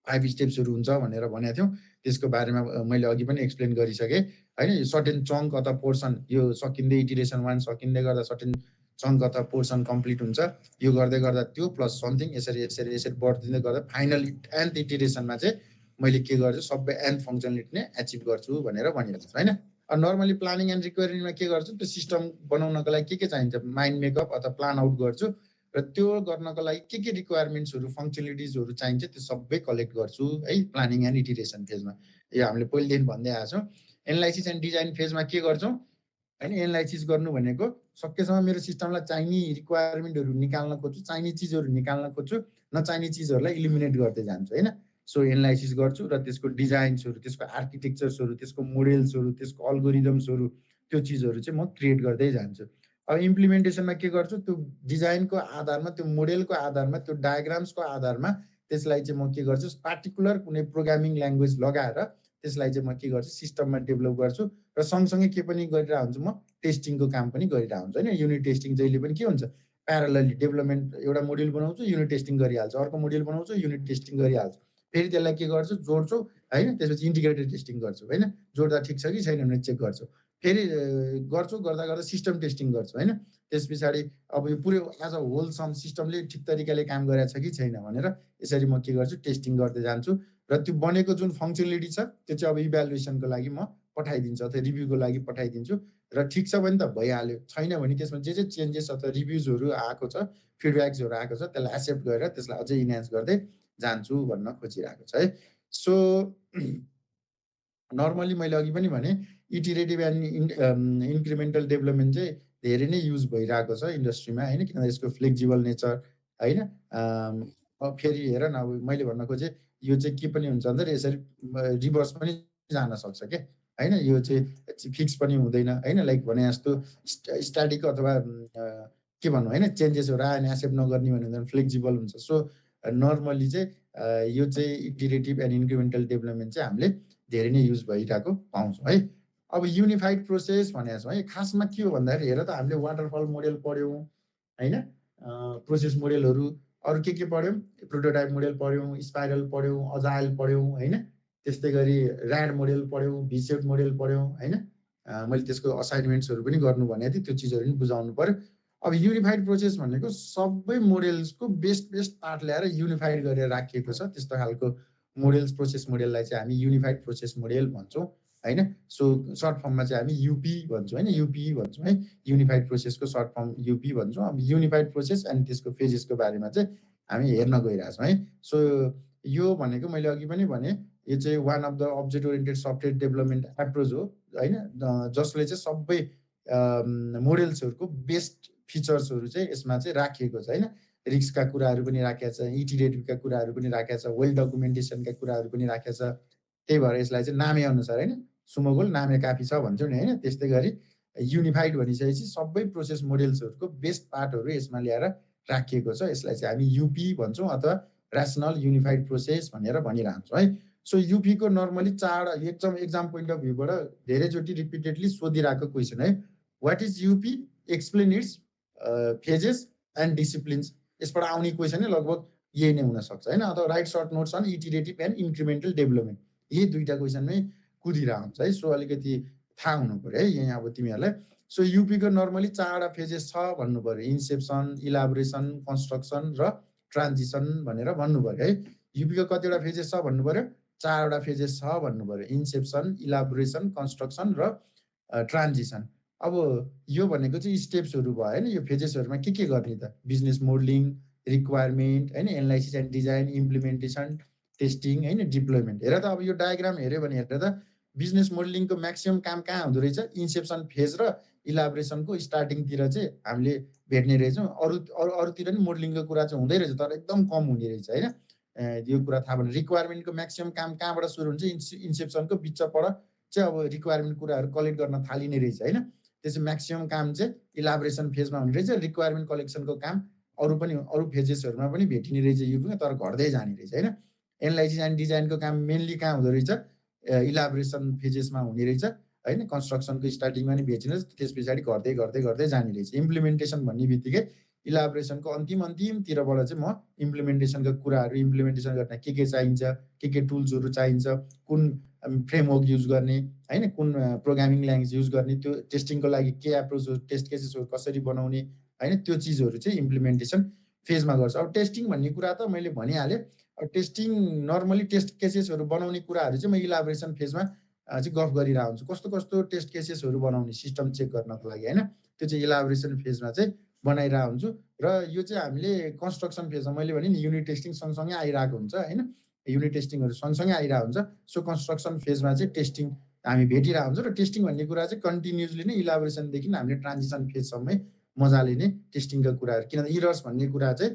5 स्टेप्सहरू हुन्छ भनेर भनेको थियौँ। त्यसको बारेमा मैले अघि पनि एक्सप्लेन गरिसकेँ होइन। सर्टेन चङ्क अथवा पोर्सन, यो सकिँदै इटिरेसन 1 सकिँदै गर्दा सर्टेन चङ्क अथवा पोर्सन कम्प्लिट हुन्छ, यो गर्दै गर्दा त्यो प्लस समथिङ यसरी यसरी यसरी बढ्दिँदै गर्दा फाइनल एन्थ इटिरेसनमा चाहिँ मैले के गर्छु सबै एन्थ फङ्सनलिटी नै एचिभ गर्छु भनेर भनिरहेको छु होइन। नर्मली प्लानिङ एन्ड रिक्वायरमेन्टमा के गर्छु, त्यो सिस्टम बनाउनको लागि के चाहिन्छ माइन्ड मेकअप अथवा प्लान आउट गर्छु र त्यो गर्नको लागि के रिक्वायरमेन्ट्सहरू फङ्सनलिटिजहरू चाहिन्छ त्यो सबै कलेक्ट गर्छु है प्लानिङ एन्ड इटिरेसन फेजमा। यो हामीले पहिलेदेखि भन्दै आएको छौँ। एनालाइसिस एन्ड डिजाइन फेजमा के गर्छौँ होइन, एनालाइसिस गर्नु भनेको सकेसम्म मेरो सिस्टमलाई चाहिने रिक्वायरमेन्टहरू निकाल्न खोज्छु, चाहिने चिजहरू निकाल्न खोज्छु, नचाहिने चिजहरूलाई इलिमिनेट गर्दै जान्छु होइन। सो एनालाइसिस गर्छु र त्यसको डिजाइन्सहरू, त्यसको आर्किटेक्चर्सहरू, त्यसको मोडेल्सहरू, त्यसको अल्गोरिदम्सहरू, त्यो चिजहरू चाहिँ म क्रिएट गर्दै जान्छु। अब इम्प्लिमेन्टेसनमा के गर्छु, त्यो डिजाइनको आधारमा, त्यो मोडेलको आधारमा, त्यो डायग्राम्सको आधारमा त्यसलाई चाहिँ म के गर्छु पार्टिकुलर कुनै प्रोग्रामिङ ल्याङ्ग्वेज लगाएर त्यसलाई चाहिँ म के गर्छु सिस्टममा डेभलप गर्छु र सँगसँगै के पनि गरिरहेको हुन्छु म टेस्टिङको काम पनि गरिरहेको हुन्छु होइन। युनिट टेस्टिङ जहिले पनि के हुन्छ प्यारलली डेभलपमेन्ट, एउटा मोड्युल बनाउँछु युनिट टेस्टिङ गरिहाल्छु, अर्को मोड्युल बनाउँछु युनिट टेस्टिङ गरिहाल्छु, फेरि त्यसलाई के गर्छु जोड्छु होइन, त्यसपछि इन्टिग्रेटेड टेस्टिङ गर्छु होइन, जोड्दा ठिक छ कि छैन भनेर चेक गर्छु, फेरि गर्छु, गर्दा गर्दा सिस्टम टेस्टिङ गर्छु होइन। त्यस पछाडि अब यो पुरै एज अ होल सम सिस्टमले ठिक तरिकाले काम गरेको छ कि छैन भनेर यसरी म के गर्छु टेस्टिङ गर्दै जान्छु र त्यो बनेको जुन फङ्सनलिटी छ त्यो चाहिँ अब इभ्यालुएसनको लागि म पठाइदिन्छु अथवा रिभ्यूको लागि पठाइदिन्छु र ठिक छ भने त भइहाल्यो, छैन भने त्यसमा जे चेन्जेस अथवा रिभ्युजहरू आएको छ, फिडब्याक्सहरू आएको छ त्यसलाई एक्सेप्ट गरेर त्यसलाई अझै इन्हान्स गर्दै जान्छु भन्न खोजिरहेको छ है। सो नर्मली मैले अघि पनि भने इटिरेटिभ एन्ड इन्क्रिमेन्टल डेभलपमेन्ट चाहिँ धेरै नै युज भइरहेको छ इन्डस्ट्रीमा होइन, किनभने यसको फ्लेक्जिबल नेचर होइन। अब फेरि हेर न, अब मैले भन्न खोजेँ यो चाहिँ के पनि हुन्छ भन्दा यसरी रिभर्स पनि जान सक्छ क्या होइन, यो चाहिँ फिक्स पनि हुँदैन होइन, लाइक भने जस्तो स्ट्याटिक अथवा के भन्नु होइन चेन्जेसहरू आयो भने एक्सेप्ट नगर्ने भने फ्लेक्जिबल हुन्छ। सो नर्मली चाहिँ यो चाहिँ इटिरेटिभ एन्ड इन्क्रिमेन्टल डेभलपमेन्ट चाहिँ हामीले धेरै नै युज भइरहेको पाउँछौँ है। अब युनिफाइड प्रोसेस भनेको छौँ है, खासमा के हो भन्दाखेरि हेर त हामीले वाटरफल मोडेल पढ्यौँ होइन, प्रोसेस मोडेलहरू अरू के पढ्यौँ, प्रोटोटाइप मोडेल पढ्यौँ, स्पाइरल पढ्यौँ, अजाइल पढ्यौँ होइन, त्यस्तै गरी ऱ्याड मोडेल पढ्यौँ, भिसेट मोडेल पढ्यौँ होइन। मैले त्यसको असाइनमेन्ट्सहरू पनि गर्नु भनेको थिएँ, त्यो चिजहरू पनि बुझाउनु पर्यो। अब युनिफाइड प्रोसेस भनेको सबै मोडेल्सको बेस्ट पार्ट ल्याएर युनिफाइड गरेर राखिएको छ, त्यस्तो खालको मोडेल्स प्रोसेस मोडेललाई चाहिँ हामी युनिफाइड प्रोसेस मोडेल भन्छौँ होइन। सो सर्ट फर्ममा चाहिँ हामी युपी भन्छौँ होइन, युपी भन्छौँ है, युनिफाइड प्रोसेसको सर्ट फर्म युपी भन्छौँ। अब युनिफाइड प्रोसेस अनि त्यसको फेजेसको बारेमा चाहिँ हामी हेर्न गइरहेछौँ है। सो यो भनेको मैले अघि पनि भने यो चाहिँ one of the object oriented software development approach हो होइन, जसले चाहिँ सबै मोडेल्सहरूको बेस्ट फिचर्सहरू चाहिँ यसमा चाहिँ राखिएको छ होइन। रिस्कका कुराहरू पनि राखेको छ, इटिरेटिभका कुराहरू पनि राखेको छ, वेल डकुमेन्टेसनका कुराहरू पनि राखेको छ। त्यही भएर यसलाई चाहिँ नामै अनुसार होइन सुमोगोल नामे काफी छ भन्छौँ नि होइन। त्यस्तै गरी युनिफाइड भनिसकेपछि सबै प्रोसेस मोडेल्सहरूको बेस्ट पार्टहरू यसमा ल्याएर राखिएको छ, यसलाई चाहिँ हामी युपी भन्छौँ अथवा ऱ्यासनल युनिफाइड प्रोसेस भनेर भनिरहन्छौँ है। सो युपीको नर्मली 4 एक्जाम पोइन्ट अफ भ्यूबाट धेरैचोटि रिपिटेडली सोधिरहेको क्वेसन है, what is UP, explain its phases and disciplines. यसबाट आउने क्वेसन नै लगभग यही नै हुनसक्छ होइन, अथवा write short notes on iterative and incremental development, यही दुईवटा क्वेसनमै कुदिरहेको हुन्छ है। सो अलिकति थाहा हुनु पऱ्यो है यहाँ अब तिमीहरूलाई। सो युपीको नर्मली 4वटा फेजेस छ भन्नु पऱ्यो, इन्सेप्सन, इलाबोरेसन, कन्स्ट्रक्सन र ट्रान्जिसन भनेर भन्नु पऱ्यो है। युपीको कतिवटा फेजेस छ भन्नु पऱ्यो, 4वटा फेजेस छ भन्नु पऱ्यो, इन्सेप्सन, इलाबोरेसन, कन्स्ट्रक्सन र ट्रान्जिसन। अब यो भनेको चाहिँ स्टेप्सहरू भयो होइन, यो फेजेसहरूमा के गर्ने त, बिजनेस मोडलिङ, रिक्वायरमेन्ट होइन, analysis and design, implementation, testing होइन, डिप्लोयमेन्ट। हेर त अब यो डायग्राम हेऱ्यो भने हेर त बिजनेस मोडलिङको म्याक्सिमम काम कहाँ हुँदो रहेछ, इन्सेप्सन फेज र इलाबोरेसनको स्टार्टिङतिर चाहिँ हामीले भेट्ने रहेछौँ। अरूतिर नि मोडलिङको कुरा चाहिँ हुँदै रहेछ तर एकदम कम हुने रहेछ होइन, यो कुरा थाहा भएन। रिक्वायरमेन्टको म्याक्सिमम काम कहाँबाट सुरु हुन्छ, इन्सेप्सनको बिचपट चाहिँ अब रिक्वायरमेन्ट कुराहरू कलेक्ट गर्न थालिने रहेछ होइन। त्यसपछि म्याक्सिमम काम चाहिँ इलाबोरेसन फेजमा हुने रहेछ, रिक्वायरमेन्ट कलेक्सनको काम अरू फेजेसहरूमा पनि भेटिने रहेछ यो, तर घट्दै जाने रहेछ होइन। एनालाइसिस एन्ड डिजाइनको काम मेनली कहाँ हुँदो रहेछ, इलाबोरेसन फेजेसमा हुने रहेछ होइन। कन्स्ट्रक्सनको स्टार्टिङमा नि भेटिन्छ, त्यस पछाडि घट्दै घट्दै घट्दै जाने रहेछ। इम्प्लिमेन्टेसन भन्ने बित्तिकै इलाबोरेसनको अन्तिमतिरबाट चाहिँ म इम्प्लिमेन्टेसनका कुराहरू इम्प्लिमेन्टेसन गर्न के चाहिन्छ, के टुल्सहरू चाहिन्छ, कुन फ्रेमवर्क युज गर्ने होइन, कुन प्रोग्रामिङ ल्याङ्ग्वेज युज गर्ने, त्यो टेस्टिङको लागि के एप्रोचहरू टेस्ट केसेसहरू कसरी बनाउने होइन, त्यो चिजहरू चाहिँ इम्प्लिमेन्टेसन फेजमा गर्छ। अब टेस्टिङ भन्ने कुरा त मैले भनिहालेँ। अब टेस्टिङ नर्मली टेस्ट केसेसहरू बनाउने कुराहरू चाहिँ म इलाबोरेसन फेजमा चाहिँ गफ गरिरहेको हुन्छु। कस्तो कस्तो टेस्ट केसेसहरू बनाउने सिस्टम चेक गर्नको लागि होइन, त्यो चाहिँ इलाबोरेसन फेजमा चाहिँ बनाइरहेको हुन्छु। र यो चाहिँ हामीले कन्स्ट्रक्सन फेजमा मैले भने नि युनिट टेस्टिङ सँगसँगै आइरहेको हुन्छ होइन, युनिट टेस्टिङहरू सँगसँगै आइरहेको हुन्छ। सो कन्स्ट्रक्सन फेजमा चाहिँ टेस्टिङ हामी भेटिरहेको हुन्छ। र टेस्टिङ भन्ने कुरा चाहिँ कन्टिन्युसली नै इलाबोरेसनदेखि हामीले ट्रान्जिसन फेजसम्मै मजाले नै टेस्टिङका कुराहरू, किनभने इरर्स भन्ने कुरा चाहिँ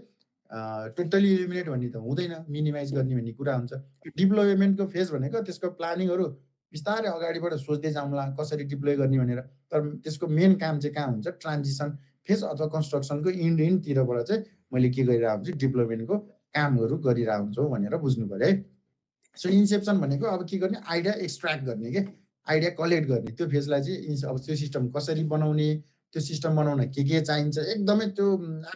टोटली इलिमिनेट भन्ने त हुँदैन, मिनिमाइज गर्ने भन्ने कुरा हुन्छ। डिप्लोयमेन्टको फेज भनेको त्यसको प्लानिङहरू बिस्तारै अगाडिबाट सोच्दै जाउँला कसरी डिप्लोय गर्ने भनेर। तर त्यसको मेन काम चाहिँ कहाँ हुन्छ, ट्रान्जिसन फेज अथवा कन्स्ट्रक्सनको इन्डतिरबाट चाहिँ मैले के गरिरहेको हुन्छु, डिप्लोयमेन्टको कामहरू गरिरहेको हुन्छु भनेर बुझ्नु पर्यो है। सो इन्सेप्सन भनेको अब के गर्ने, आइडिया एक्सट्र्याक्ट गर्ने के, आइडिया कलेक्ट गर्ने, त्यो फेजलाई चाहिँ अब त्यो सिस्टम कसरी बनाउने, त्यो सिस्टम बनाउन के चाहिन्छ, एकदमै त्यो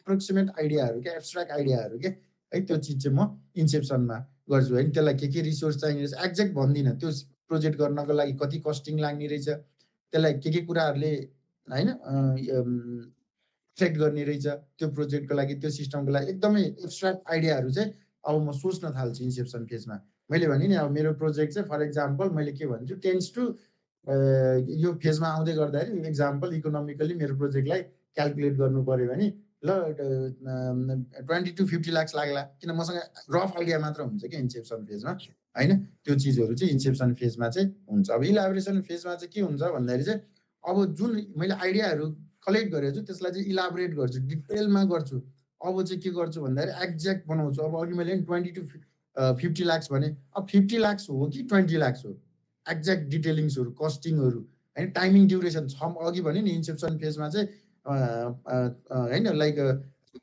एप्रोक्सिमेट आइडियाहरू के, एब्स्ट्र्याक्ट आइडियाहरू के है, त्यो चिज चाहिँ म इन्सेप्सनमा गर्छु होइन। त्यसलाई के रिसोर्स चाहिने रहेछ एक्ज्याक्ट भन्दिनँ, त्यो प्रोजेक्ट गर्नको लागि कति कस्टिङ लाग्ने रहेछ, त्यसलाई के कुराहरूले होइन इफेक्ट गर्ने रहेछ त्यो प्रोजेक्टको लागि, त्यो सिस्टमको लागि एकदमै एब्स्ट्र्याक्ट आइडियाहरू चाहिँ अब म सोच्न थाल्छु इन्सेप्सन फेजमा। मैले भने नि अब मेरो प्रोजेक्ट चाहिँ फर इक्जाम्पल मैले के भन्छु, टेन्स टु यो फेजमा आउँदै गर्दाखेरि इक्जाम्पल इकोनोमिकली मेरो प्रोजेक्टलाई क्यालकुलेट गर्नु पऱ्यो भने ल 20 to 50 लाख लाग्ला, किन मसँग रफ आइडिया मात्र हुन्छ कि इन्सेप्सन फेजमा होइन। त्यो चिजहरू चाहिँ इन्सेप्सन फेजमा चाहिँ हुन्छ। अब इलाबोरेसन फेजमा चाहिँ के हुन्छ भन्दाखेरि चाहिँ अब जुन मैले आइडियाहरू कलेक्ट गरेको छु त्यसलाई चाहिँ इलाबोरेट गर्छु, डिटेलमा गर्छु। अब चाहिँ के गर्छु भन्दाखेरि एक्ज्याक्ट बनाउँछु। अब अघि मैले 20 to 50 लाख भने अब 50 लाख हो कि 20 लाख हो, एक्ज्याक्ट डिटेलिङ्सहरू, कस्टिङहरू होइन, टाइमिङ ड्युरेसन छ। अघि भने नि इन्सेप्सन फेजमा चाहिँ होइन लाइक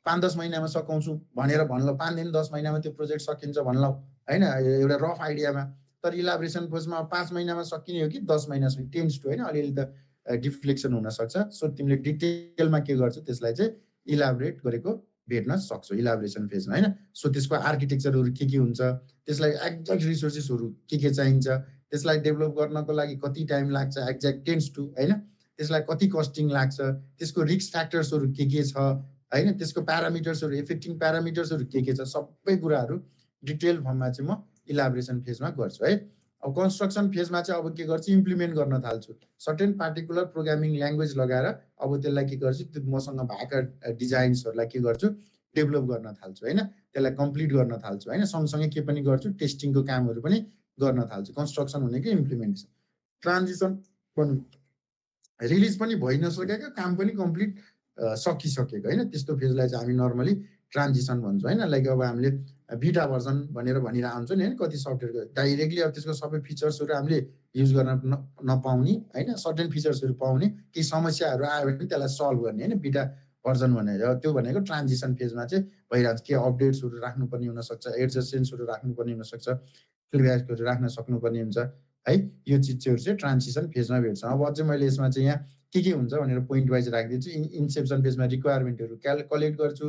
5-10 महिनामा सकाउँछु भनेर भन्नु, 5 दिन 10 महिनामा त्यो प्रोजेक्ट सकिन्छ भन्नु होइन, एउटा रफ आइडियामा। तर इलाबोरेसन फेजमा 5 महिनामा सकिने हो कि 10 महिनासम्म, टेन्स टु होइन, अलिअलि त डिफ्लेक्सन हुनसक्छ। सो तिमीले डिटेलमा के गर्छौ, त्यसलाई चाहिँ इलाबोरेट गरेको भेट्न सक्छौ इलाबोरेसन फेजमा होइन। सो त्यसको आर्किटेक्चरहरू के हुन्छ, त्यसलाई एक्ज्याक्ट रिसोर्सेसहरू के चाहिन्छ, त्यसलाई डेभलप गर्नको लागि कति टाइम लाग्छ, एक्ज्याक्ट टेन्स टु होइन, त्यसलाई कति कस्टिङ लाग्छ, त्यसको रिस्क फ्याक्टर्सहरू के छ होइन, त्यसको प्यारामिटर्सहरू, इफेक्टिङ प्यारामिटर्सहरू के छ, सबै कुराहरू डिटेल फर्ममा चाहिँ म इलाबोरेसन फेजमा गर्छु है। अब कन्स्ट्रक्सन फेजमा चाहिँ अब के गर्छु, इम्प्लिमेन्ट गर्न थाल्छु। सर्टेन पार्टिकुलर प्रोग्रामिङ ल्याङ्ग्वेज लगाएर अब त्यसलाई के गर्छु, त्यो मसँग भएका डिजाइन्सहरूलाई के गर्छु, डेभलप गर्न थाल्छु होइन, त्यसलाई कम्प्लिट गर्न थाल्छु होइन। सँगसँगै के पनि गर्छु, टेस्टिङको कामहरू पनि गर्न थाल्छु। कन्स्ट्रक्सन भनेको इम्प्लिमेन्टेसन। ट्रान्जिसन पनि रिलिज पनि भइ नसकेको, काम पनि कम्प्लिट सकिसकेको होइन, त्यस्तो फेजलाई चाहिँ हामी नर्मली ट्रान्जिसन भन्छौँ होइन। लाइक अब हामीले बिटा भर्जन भनेर भनिरहेको हुन्छ नि होइन, कति सफ्टवेयरको डाइरेक्टली अब त्यसको सबै फिचर्सहरू हामीले युज गर्न नपाउने होइन, सर्टेन फिचर्सहरू पाउने, केही समस्याहरू आयो भने त्यसलाई सल्भ गर्ने होइन, बिटा भर्जन भनेर। त्यो भनेको ट्रान्जिसन फेजमा चाहिँ भइरहन्छ। के अपडेट्सहरू राख्नुपर्ने हुनसक्छ, एडजस्टमेन्ट्सहरू राख्नुपर्ने हुनसक्छ, फिडब्याकहरू राख्न सक्नुपर्ने हुन्छ है। यो चिजहरू चाहिँ ट्रान्जिसन फेजमा भेट्छ। अब अझै मैले यसमा चाहिँ यहाँ के हुन्छ भनेर पोइन्ट वाइज राखिदिन्छु। इन्सेप्सन फेजमा रिक्वायरमेन्टहरू कलेक्ट गर्छु,